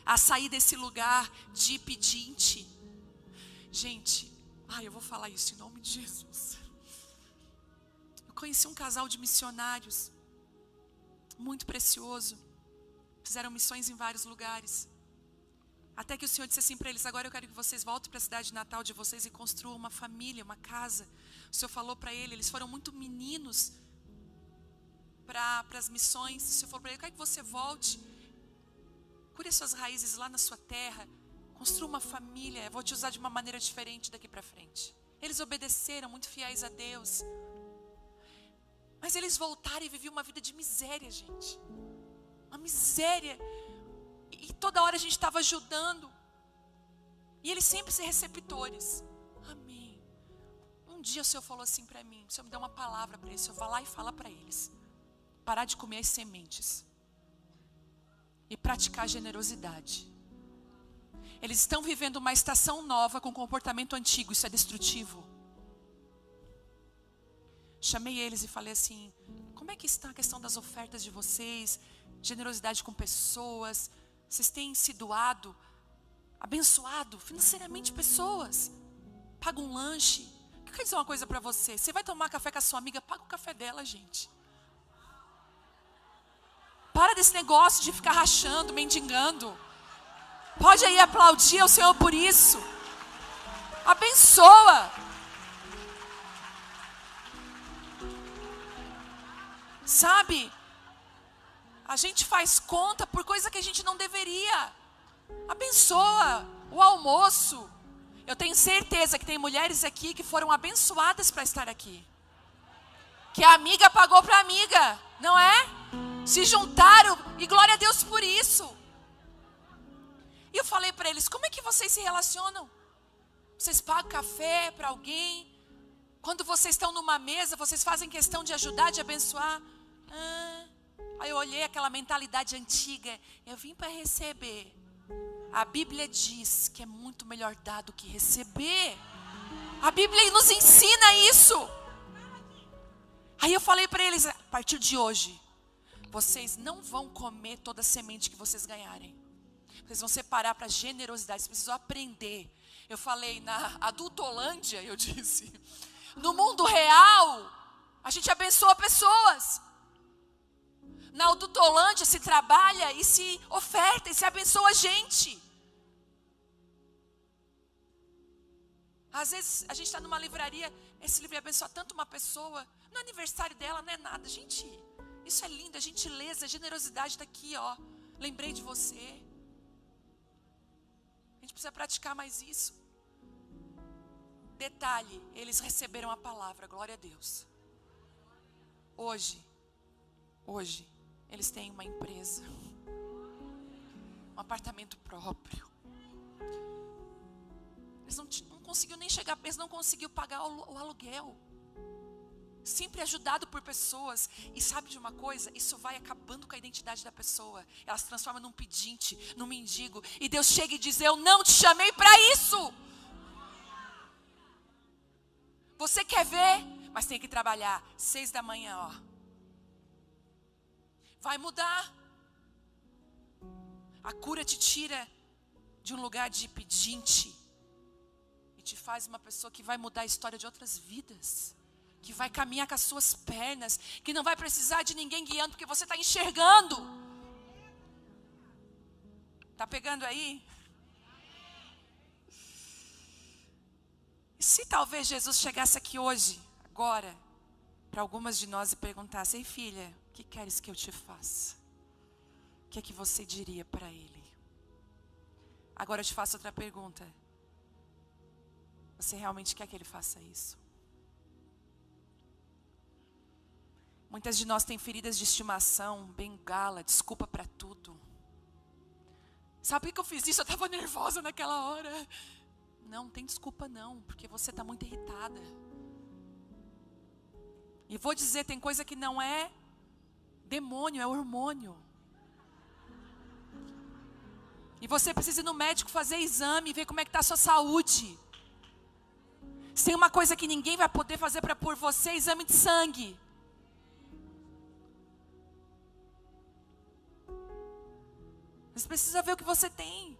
a sair desse lugar de pedinte. Gente, eu vou falar isso em nome de Jesus. Conheci um casal de missionários, muito precioso, fizeram missões em vários lugares, até que o Senhor disse assim para eles, agora eu quero que vocês voltem para a cidade natal de vocês e construam uma família, uma casa. O Senhor falou para eles foram muito meninos para as missões, o Senhor falou para ele, eu quero que você volte, cure suas raízes lá na sua terra, construa uma família, eu vou te usar de uma maneira diferente daqui para frente. Eles obedeceram, muito fiéis a Deus. Mas eles voltaram e viviam uma vida de miséria, gente. Uma miséria. E toda hora a gente estava ajudando. E eles sempre ser receptores. Amém. Um dia o Senhor falou assim para mim. O Senhor me deu uma palavra para eles. O Senhor vai lá e fala para eles. Parar de comer as sementes. E praticar generosidade. Eles estão vivendo uma estação nova com comportamento antigo. Isso é destrutivo. Chamei eles e falei assim, como é que está a questão das ofertas de vocês, generosidade com pessoas, vocês têm se doado, abençoado financeiramente pessoas, paga um lanche. Eu quero dizer uma coisa para você, você vai tomar café com a sua amiga, paga o café dela, gente. Para desse negócio de ficar rachando, mendigando. Pode aí aplaudir ao Senhor por isso. Abençoa. Sabe, a gente faz conta por coisa que a gente não deveria. Abençoa o almoço. Eu tenho certeza que tem mulheres aqui que foram abençoadas para estar aqui. Que a amiga pagou para a amiga, não é? Se juntaram e glória a Deus por isso. E eu falei para eles, como é que vocês se relacionam? Vocês pagam café para alguém? Quando vocês estão numa mesa, vocês fazem questão de ajudar, de abençoar? Aí eu olhei aquela mentalidade antiga. Eu vim para receber. A Bíblia diz que é muito melhor dar do que receber. A Bíblia nos ensina isso. Aí eu falei para eles, a partir de hoje, vocês não vão comer toda a semente que vocês ganharem. Vocês vão separar para generosidade. Vocês precisam aprender. Eu falei, na adultolândia, eu disse, no mundo real, a gente abençoa pessoas. Na adultolândia se trabalha e se oferta e se abençoa a gente. Às vezes a gente está numa livraria, esse livro abençoa tanto uma pessoa, no aniversário dela não é nada. Gente, isso é lindo, a gentileza, a generosidade está aqui, ó. Lembrei de você. A gente precisa praticar mais isso. Detalhe, eles receberam a palavra, glória a Deus. Hoje, eles têm uma empresa, um apartamento próprio. Eles não conseguiu nem chegar, eles não conseguiu pagar o aluguel. sempre ajudado por pessoas. E sabe de uma coisa? Isso vai acabando com a identidade da pessoa. Ela se transforma num pedinte, num mendigo. E Deus chega e diz: eu não te chamei para isso. Você quer ver? Mas tem que trabalhar. 6 da manhã, ó. Vai mudar. A cura te tira de um lugar de pedinte e te faz uma pessoa que vai mudar a história de outras vidas. Que vai caminhar com as suas pernas, que não vai precisar de ninguém guiando, porque você está enxergando. Está pegando aí? E se talvez Jesus chegasse aqui hoje, agora, para algumas de nós e perguntasse: ei filha, o que queres que eu te faça? O que é que você diria para ele? Agora eu te faço outra pergunta. Você realmente quer que ele faça isso? Muitas de nós têm feridas de estimação, bengala, desculpa para tudo. Sabe por que eu fiz isso? Eu estava nervosa naquela hora. Não tem desculpa não, porque você está muito irritada. E vou dizer, tem coisa que não é demônio, é hormônio. E você precisa ir no médico fazer exame, ver como é que está a sua saúde. Se tem uma coisa que ninguém vai poder fazer por você, exame de sangue. Você precisa ver o que você tem.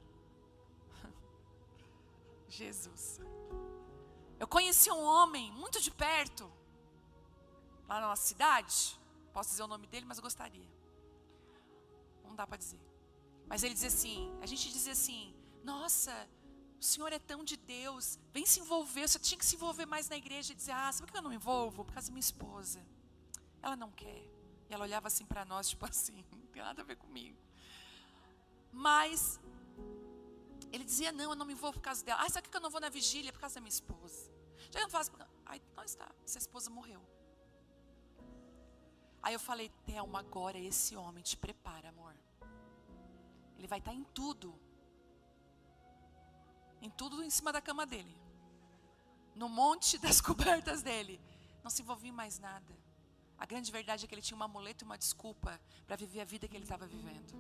Jesus. Eu conheci um homem muito de perto, lá na nossa cidade. Posso dizer o nome dele, mas eu gostaria. Não dá para dizer. Mas ele dizia assim, a gente dizia assim: nossa, o senhor é tão de Deus, vem se envolver, você tinha que se envolver mais na igreja. E dizia: sabe por que eu não me envolvo? Por causa da minha esposa. Ela não quer. E ela olhava assim para nós, tipo assim, não tem nada a ver comigo. Mas ele dizia: não, eu não me envolvo por causa dela. Sabe por que eu não vou na vigília? Por causa da minha esposa. Já não faz. Aí nós está, essa esposa morreu. Aí eu falei: Thelma, agora esse homem te prepara, amor. Ele vai estar em tudo em cima da cama dele, no monte das cobertas dele. Não se envolvia em mais nada. A grande verdade é que ele tinha uma amuleto e uma desculpa para viver a vida que ele estava vivendo.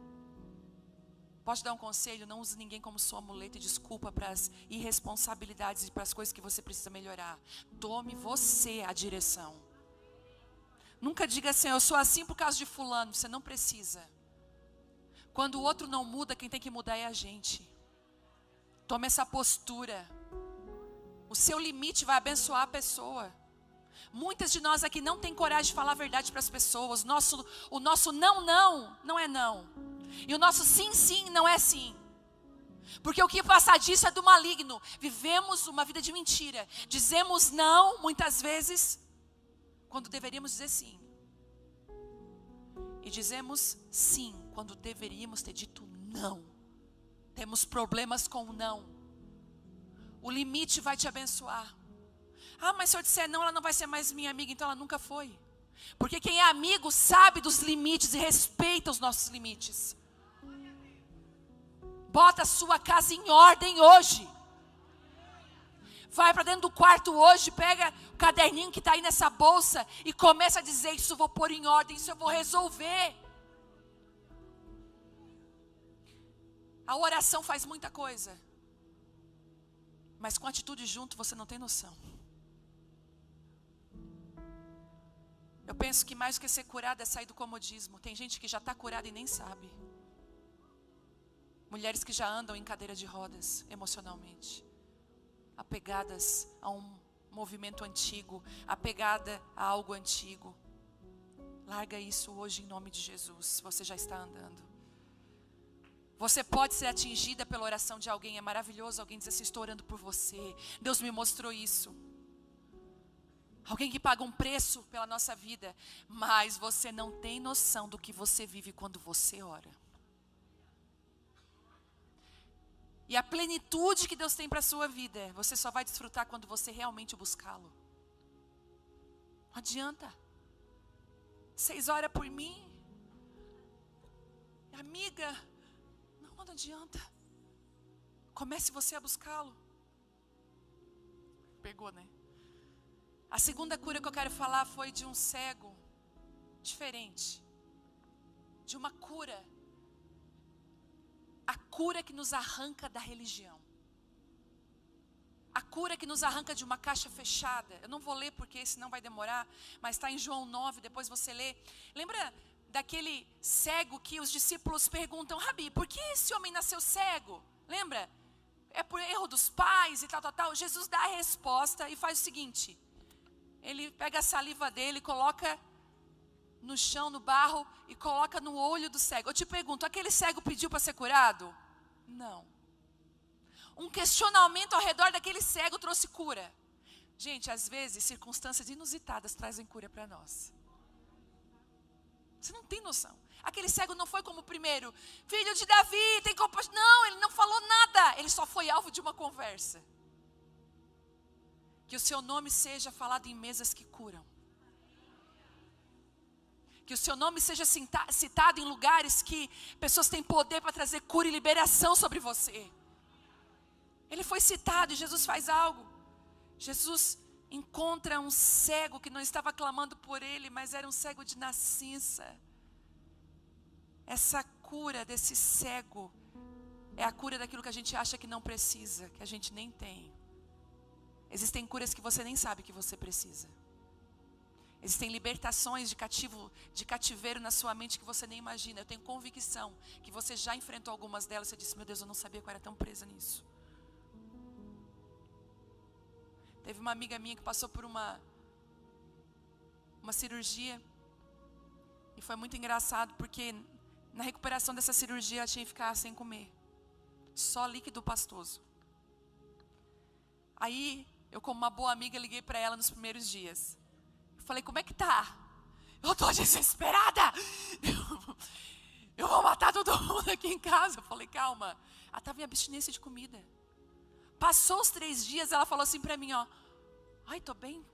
Posso dar um conselho? Não use ninguém como sua amuleto e desculpa para as irresponsabilidades e para as coisas que você precisa melhorar. Tome você a direção. Nunca diga assim: eu sou assim por causa de fulano. Você não precisa. Quando o outro não muda, quem tem que mudar é a gente. Tome essa postura. O seu limite vai abençoar a pessoa. Muitas de nós aqui não tem coragem de falar a verdade para as pessoas. O nosso não é não. E o nosso sim não é sim. Porque o que passa disso é do maligno. Vivemos uma vida de mentira. Dizemos não muitas vezes, quando deveríamos dizer sim. E dizemos sim quando deveríamos ter dito não. Temos problemas com o não. O limite vai te abençoar. Mas se eu disser não, ela não vai ser mais minha amiga. Então ela nunca foi. Porque quem é amigo sabe dos limites e respeita os nossos limites. Bota a sua casa em ordem hoje. Vai para dentro do quarto hoje, pega o caderninho que está aí nessa bolsa e começa a dizer: isso eu vou pôr em ordem, isso eu vou resolver. A oração faz muita coisa, mas com atitude junto você não tem noção. Eu penso que mais do que ser curada é sair do comodismo. Tem gente que já está curada e nem sabe. Mulheres que já andam em cadeira de rodas emocionalmente, apegadas a um movimento antigo, apegada a algo antigo. Larga isso hoje em nome de Jesus. Você já está andando. Você pode ser atingida pela oração de alguém. É maravilhoso alguém dizer assim: estou orando por você, Deus me mostrou isso. Alguém que paga um preço pela nossa vida. Mas você não tem noção do que você vive quando você ora. E a plenitude que Deus tem para a sua vida, você só vai desfrutar quando você realmente buscá-lo. Não adianta. 6 horas por mim. Amiga, não adianta. Comece você a buscá-lo. Pegou, né? A segunda cura que eu quero falar foi de um cego diferente. De uma cura. A cura que nos arranca da religião. A cura que nos arranca de uma caixa fechada. Eu não vou ler porque senão vai demorar, mas está em João 9, depois você lê. Lembra daquele cego que os discípulos perguntam: Rabi, por que esse homem nasceu cego? Lembra? É por erro dos pais e tal. Jesus dá a resposta e faz o seguinte. Ele pega a saliva dele, coloca no chão, no barro, e coloca no olho do cego. Eu te pergunto, aquele cego pediu para ser curado? Não. Um questionamento ao redor daquele cego trouxe cura. Gente, às vezes, circunstâncias inusitadas trazem cura para nós. Você não tem noção. Aquele cego não foi como o primeiro. Filho de Davi, tem compaixão. Não, ele não falou nada. Ele só foi alvo de uma conversa. Que o seu nome seja falado em mesas que curam. Que o seu nome seja citado em lugares que pessoas têm poder para trazer cura e liberação sobre você. Ele foi citado e Jesus faz algo. Jesus encontra um cego que não estava clamando por ele, mas era um cego de nascença. Essa cura desse cego é a cura daquilo que a gente acha que não precisa, que a gente nem tem. Existem curas que você nem sabe que você precisa. Existem libertações de cativeiro na sua mente que você nem imagina. Eu tenho convicção que você já enfrentou algumas delas. Você disse: meu Deus, eu não sabia que eu era tão presa nisso. Teve uma amiga minha que passou por uma cirurgia. E foi muito engraçado porque na recuperação dessa cirurgia ela tinha que ficar sem comer. Só líquido pastoso. Aí eu, como uma boa amiga, liguei para ela nos primeiros dias. Falei: como é que tá? Eu tô desesperada. Eu vou matar todo mundo aqui em casa. Eu falei: calma. Ela estava em abstinência de comida. Passou os 3 dias, ela falou assim pra mim, ó: ai, tô bem.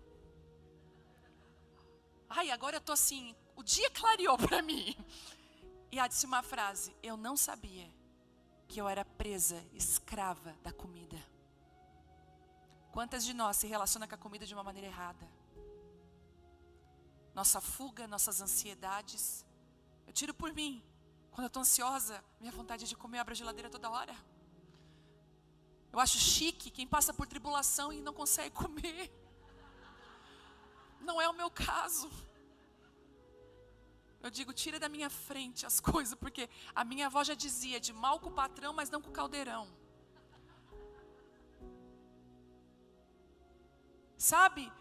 Ai, agora eu tô assim, o dia clareou pra mim. E ela disse uma frase: eu não sabia que eu era presa, escrava da comida. Quantas de nós se relacionam com a comida de uma maneira errada? Nossa fuga, nossas ansiedades. Eu tiro por mim. Quando eu estou ansiosa, minha vontade é de comer, eu abro a geladeira toda hora. Eu acho chique quem passa por tribulação e não consegue comer. Não é o meu caso. Eu digo: tira da minha frente as coisas, porque a minha avó já dizia: de mal com o patrão, mas não com o caldeirão. Sabe?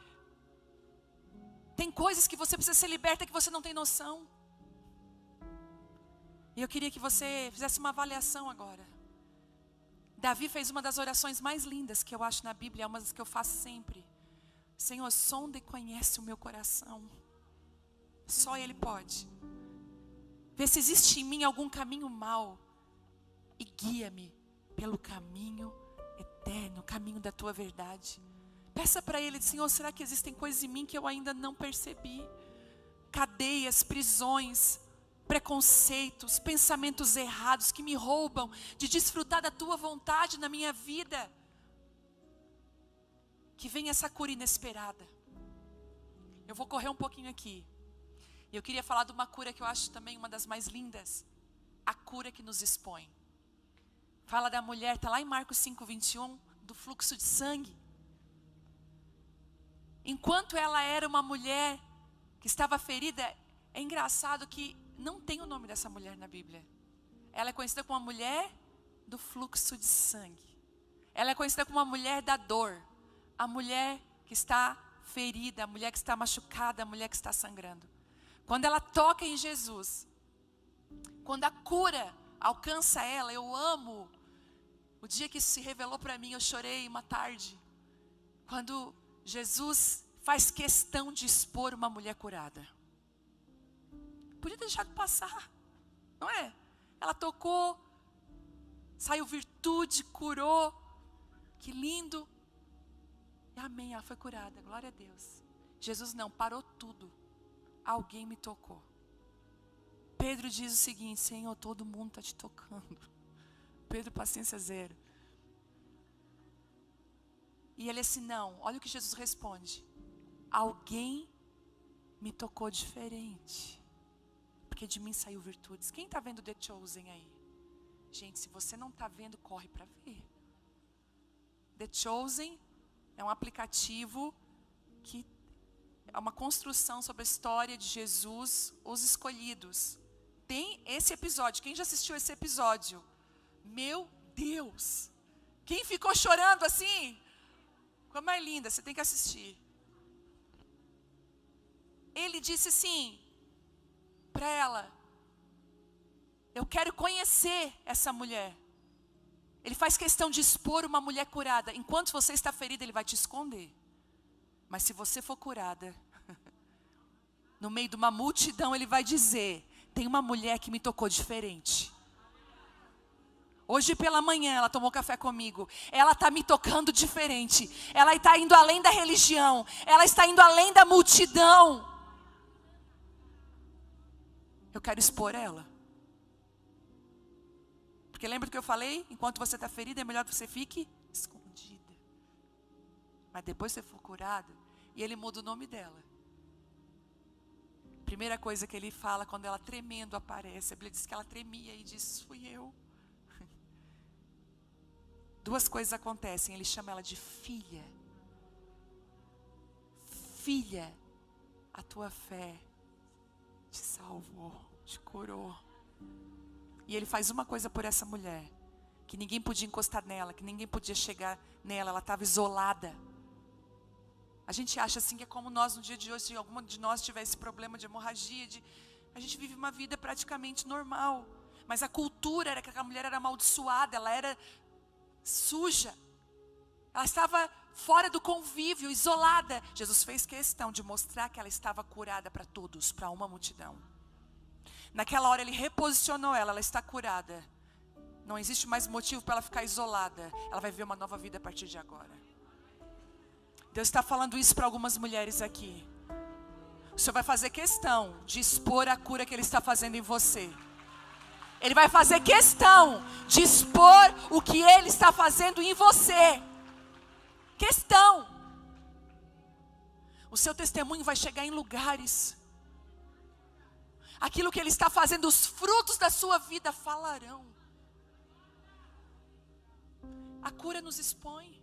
Tem coisas que você precisa ser liberta que você não tem noção. E eu queria que você fizesse uma avaliação agora. Davi fez uma das orações mais lindas que eu acho na Bíblia, é uma das que eu faço sempre. Senhor, sonda e conhece o meu coração. Só Ele pode. Vê se existe em mim algum caminho mau e guia-me pelo caminho eterno, caminho da Tua verdade. Peça para Ele: Senhor, será que existem coisas em mim que eu ainda não percebi? Cadeias, prisões, preconceitos, pensamentos errados que me roubam de desfrutar da Tua vontade na minha vida. Que venha essa cura inesperada. Eu vou correr um pouquinho aqui. E eu queria falar de uma cura que eu acho também uma das mais lindas. A cura que nos expõe. Fala da mulher, está lá em Marcos 5:21, do fluxo de sangue. Enquanto ela era uma mulher que estava ferida, é engraçado que não tem o nome dessa mulher na Bíblia. Ela é conhecida como a mulher do fluxo de sangue. Ela é conhecida como a mulher da dor. A mulher que está ferida, a mulher que está machucada, a mulher que está sangrando. Quando ela toca em Jesus, quando a cura alcança ela, eu amo. O dia que isso se revelou para mim, eu chorei uma tarde. Quando Jesus faz questão de expor uma mulher curada. Podia ter deixado passar, não é? Ela tocou, saiu virtude, curou. Que lindo. E amém, ela foi curada, glória a Deus. Jesus não, parou tudo. Alguém me tocou. Pedro diz o seguinte: Senhor, todo mundo está te tocando. Pedro, paciência zero. E ele assim: não, olha o que Jesus responde. alguém me tocou diferente, porque de mim saiu virtudes. Quem está vendo The Chosen aí? Gente, se você não está vendo, corre para ver. The Chosen é um aplicativo que é uma construção sobre a história de Jesus, os escolhidos. Tem esse episódio. Quem já assistiu esse episódio? Meu Deus! Quem ficou chorando assim? Como é linda, você tem que assistir. Ele disse assim para ela: eu quero conhecer essa mulher. Ele faz questão de expor uma mulher curada. Enquanto você está ferida, ele vai te esconder. Mas se você for curada, no meio de uma multidão, ele vai dizer: tem uma mulher que me tocou diferente. Hoje pela manhã ela tomou café comigo. Ela está me tocando diferente. Ela está indo além da religião. Ela está indo além da multidão. Eu quero expor ela. Porque lembra do que eu falei? Enquanto você está ferida, é melhor que você fique escondida. Mas depois você for curada, e ele muda o nome dela. Primeira coisa que ele fala quando ela tremendo aparece. A Bíblia diz que ela tremia e diz: fui eu. Duas coisas acontecem. Ele chama ela de filha. Filha, a tua fé te salvou, te curou. E ele faz uma coisa por essa mulher, que ninguém podia encostar nela, que ninguém podia chegar nela, ela estava isolada. A gente acha assim que é como nós no dia de hoje, se alguma de nós tiver esse problema de hemorragia, a gente vive uma vida praticamente normal. Mas a cultura era que aquela mulher era amaldiçoada, ela era suja. Ela estava fora do convívio, isolada. Jesus fez questão de mostrar que ela estava curada para todos, para uma multidão. Naquela hora ele reposicionou ela está curada. Não existe mais motivo para ela ficar isolada. Ela vai viver uma nova vida a partir de agora. Deus está falando isso para algumas mulheres aqui. O Senhor vai fazer questão de expor a cura que Ele está fazendo em você. Ele vai fazer questão de expor o que Ele está fazendo em você. Questão. O seu testemunho vai chegar em lugares. Aquilo que Ele está fazendo, os frutos da sua vida falarão. A cura nos expõe.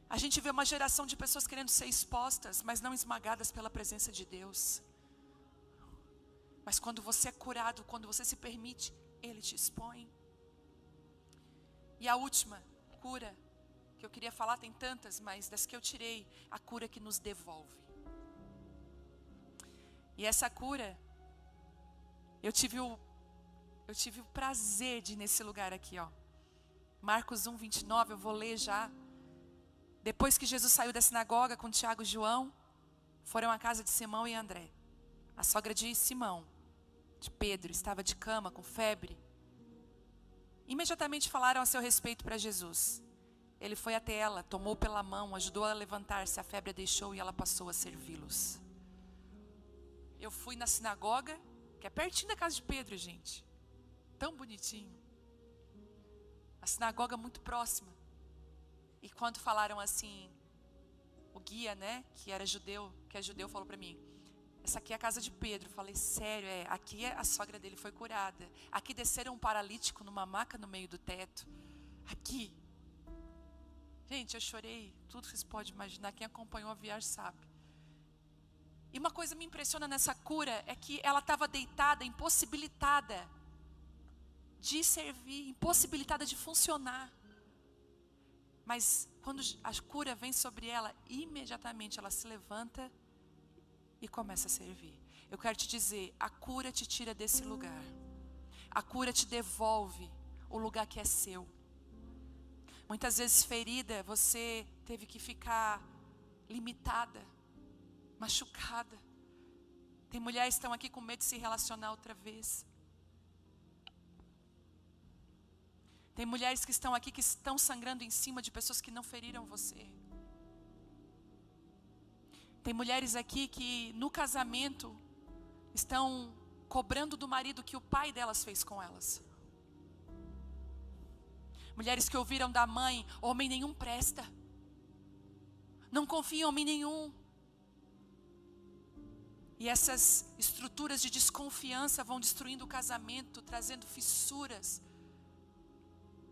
A gente vê uma geração de pessoas querendo ser expostas, mas não esmagadas pela presença de Deus. Mas quando você é curado, quando você se permite, Ele te expõe. E a última cura que eu queria falar, tem tantas, mas das que eu tirei, a cura que nos devolve. E essa cura, eu tive o prazer de ir nesse lugar aqui, ó. Marcos 1:29, eu vou ler já. Depois que Jesus saiu da sinagoga com Tiago e João, foram à casa de Simão e André. A sogra de Simão, de Pedro, estava de cama, com febre. Imediatamente falaram a seu respeito para Jesus. Ele foi até ela, tomou pela mão, ajudou a levantar-se, a febre a deixou e ela passou a servi-los. Eu fui na sinagoga, que é pertinho da casa de Pedro, gente. Tão bonitinho. A sinagoga muito próxima. E quando falaram assim, o guia, né, que é judeu, falou para mim: essa aqui é a casa de Pedro. Eu falei: sério, aqui a sogra dele foi curada. Aqui desceram um paralítico numa maca no meio do teto. Aqui. Gente, eu chorei, tudo que vocês podem imaginar, quem acompanhou a viagem sabe. E uma coisa me impressiona nessa cura, é que ela estava deitada, impossibilitada de servir, impossibilitada de funcionar. Mas quando a cura vem sobre ela, imediatamente ela se levanta e começa a servir. Eu quero te dizer, a cura te tira desse lugar. A cura te devolve o lugar que é seu. Muitas vezes ferida, você teve que ficar limitada, machucada. Tem mulheres que estão aqui com medo de se relacionar outra vez. Tem mulheres que estão aqui que estão sangrando em cima de pessoas que não feriram você. Tem mulheres aqui que no casamento estão cobrando do marido que o pai delas fez com elas. Mulheres que ouviram da mãe: homem nenhum presta. Não confia em homem nenhum. E essas estruturas de desconfiança vão destruindo o casamento, trazendo fissuras,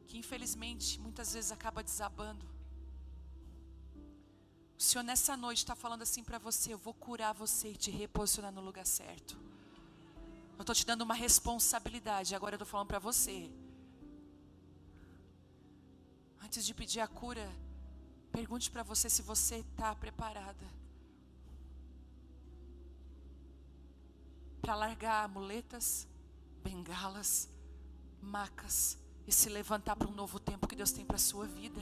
que infelizmente muitas vezes acaba desabando. O Senhor nessa noite está falando assim para você: eu vou curar você e te reposicionar no lugar certo. Eu estou te dando uma responsabilidade, agora eu estou falando para você. Antes de pedir a cura, pergunte para você se você está preparada para largar muletas, bengalas, macas e se levantar para um novo tempo que Deus tem para a sua vida.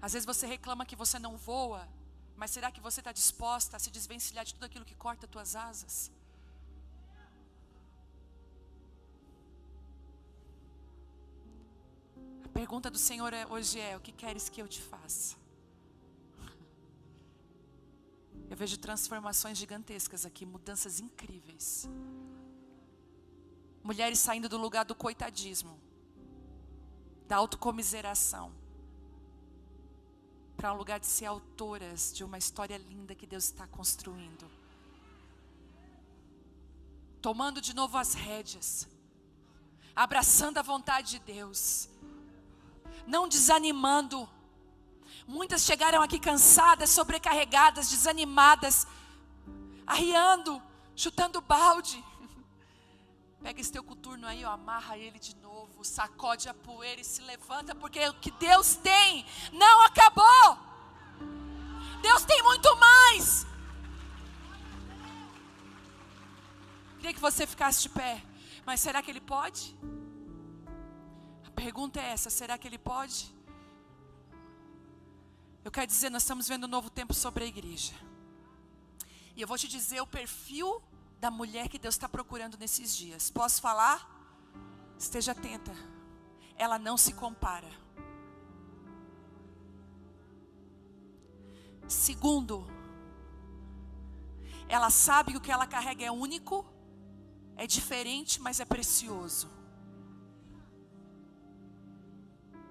Às vezes você reclama que você não voa, mas será que você está disposta a se desvencilhar de tudo aquilo que corta as tuas asas? A pergunta do Senhor hoje é: o que queres que eu te faça? Eu vejo transformações gigantescas aqui, mudanças incríveis. Mulheres saindo do lugar do coitadismo, da autocomiseração, para um lugar de ser autoras de uma história linda que Deus está construindo. Tomando de novo as rédeas, abraçando a vontade de Deus, não desanimando. Muitas chegaram aqui cansadas, sobrecarregadas, desanimadas, arriando, chutando balde. Pega esse teu coturno aí, amarra ele de novo, sacode a poeira e se levanta, porque o que Deus tem não acabou. Deus tem muito mais. Queria que você ficasse de pé, mas será que Ele pode? A pergunta é essa: será que Ele pode? Eu quero dizer, nós estamos vendo um novo tempo sobre a igreja. E eu vou te dizer o perfil da mulher que Deus está procurando nesses dias. Posso falar? Esteja atenta. Ela não se compara. Segundo, ela sabe que o que ela carrega é único, é diferente, mas é precioso.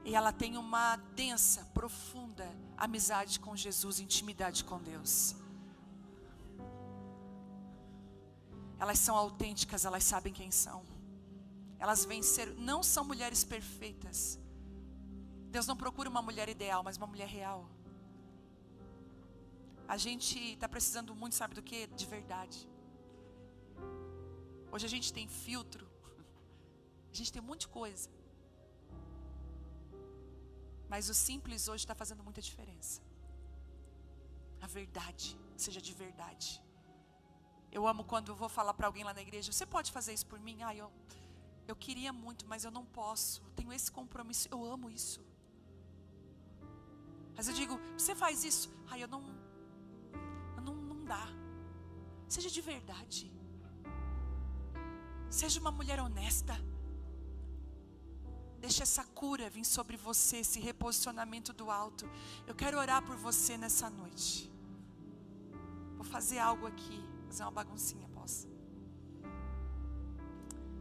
E ela tem uma densa, profunda amizade com Jesus, intimidade com Deus. Elas são autênticas, elas sabem quem são. Elas venceram, não são mulheres perfeitas. Deus não procura uma mulher ideal, mas uma mulher real. A gente está precisando muito, sabe do que? De verdade. Hoje a gente tem filtro. A gente tem um monte de coisa. Mas o simples hoje está fazendo muita diferença. A verdade, seja de verdade. Eu amo quando eu vou falar para alguém lá na igreja: você pode fazer isso por mim? Eu queria muito, mas eu não posso. Eu tenho esse compromisso, eu amo isso. Mas eu digo: você faz isso? Não dá. Seja de verdade. Seja uma mulher honesta. Deixa essa cura vir sobre você, esse reposicionamento do alto. Eu quero orar por você nessa noite. Vou fazer algo aqui, fazer uma baguncinha, posso?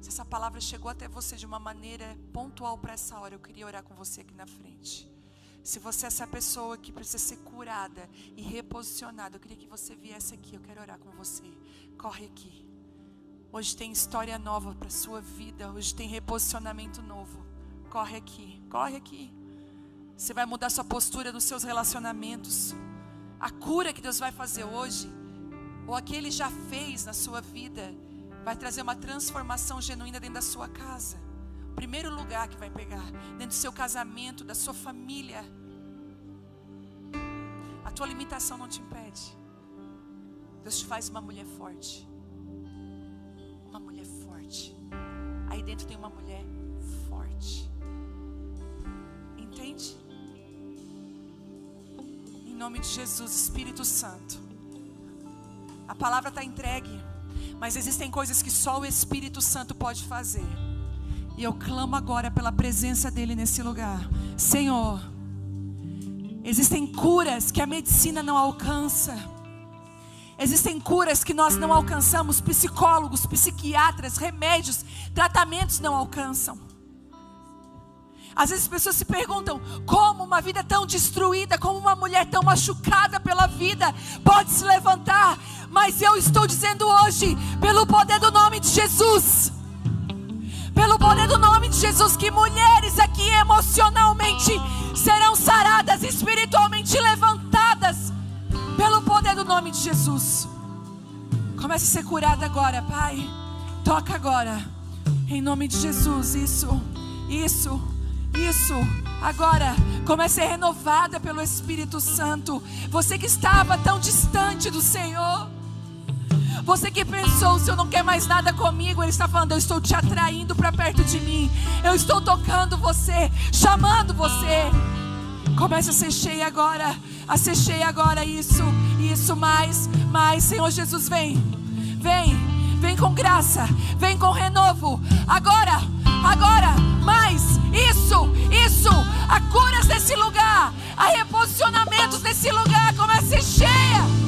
Se essa palavra chegou até você de uma maneira pontual para essa hora, eu queria orar com você aqui na frente. Se você é essa pessoa que precisa ser curada e reposicionada, eu queria que você viesse aqui, eu quero orar com você. Corre aqui. Hoje tem história nova para a sua vida, hoje tem reposicionamento novo. Corre aqui, corre aqui. Você vai mudar sua postura nos seus relacionamentos. A cura que Deus vai fazer hoje, ou a que Ele já fez na sua vida, vai trazer uma transformação genuína dentro da sua casa. O primeiro lugar que vai pegar, dentro do seu casamento, da sua família. A tua limitação não te impede. Deus te faz uma mulher forte. Uma mulher forte. Aí dentro tem uma mulher forte. Entende? Em nome de Jesus, Espírito Santo. A palavra está entregue, mas existem coisas que só o Espírito Santo pode fazer. E eu clamo agora pela presença dEle nesse lugar. Senhor, existem curas que a medicina não alcança. Existem curas que nós não alcançamos, psicólogos, psiquiatras, remédios, tratamentos não alcançam. Às vezes as pessoas se perguntam, como uma vida tão destruída, como uma mulher tão machucada pela vida pode se levantar? Mas eu estou dizendo hoje, pelo poder do nome de Jesus, pelo poder do nome de Jesus, que mulheres aqui emocionalmente serão saradas, espiritualmente levantadas, pelo poder do nome de Jesus. Comece a ser curada agora, Pai. Toca agora, em nome de Jesus. Isso. Agora, comece a ser renovada pelo Espírito Santo. Você que estava tão distante do Senhor, você que pensou, o Senhor não quer mais nada comigo, Ele está falando, eu estou te atraindo para perto de mim. Eu estou tocando você, chamando você. Comece a ser cheia agora, isso, mais, Senhor Jesus, vem com graça, vem com renovo, agora, mais, isso, a curas nesse lugar, a reposicionamentos nesse lugar, comece a ser cheia.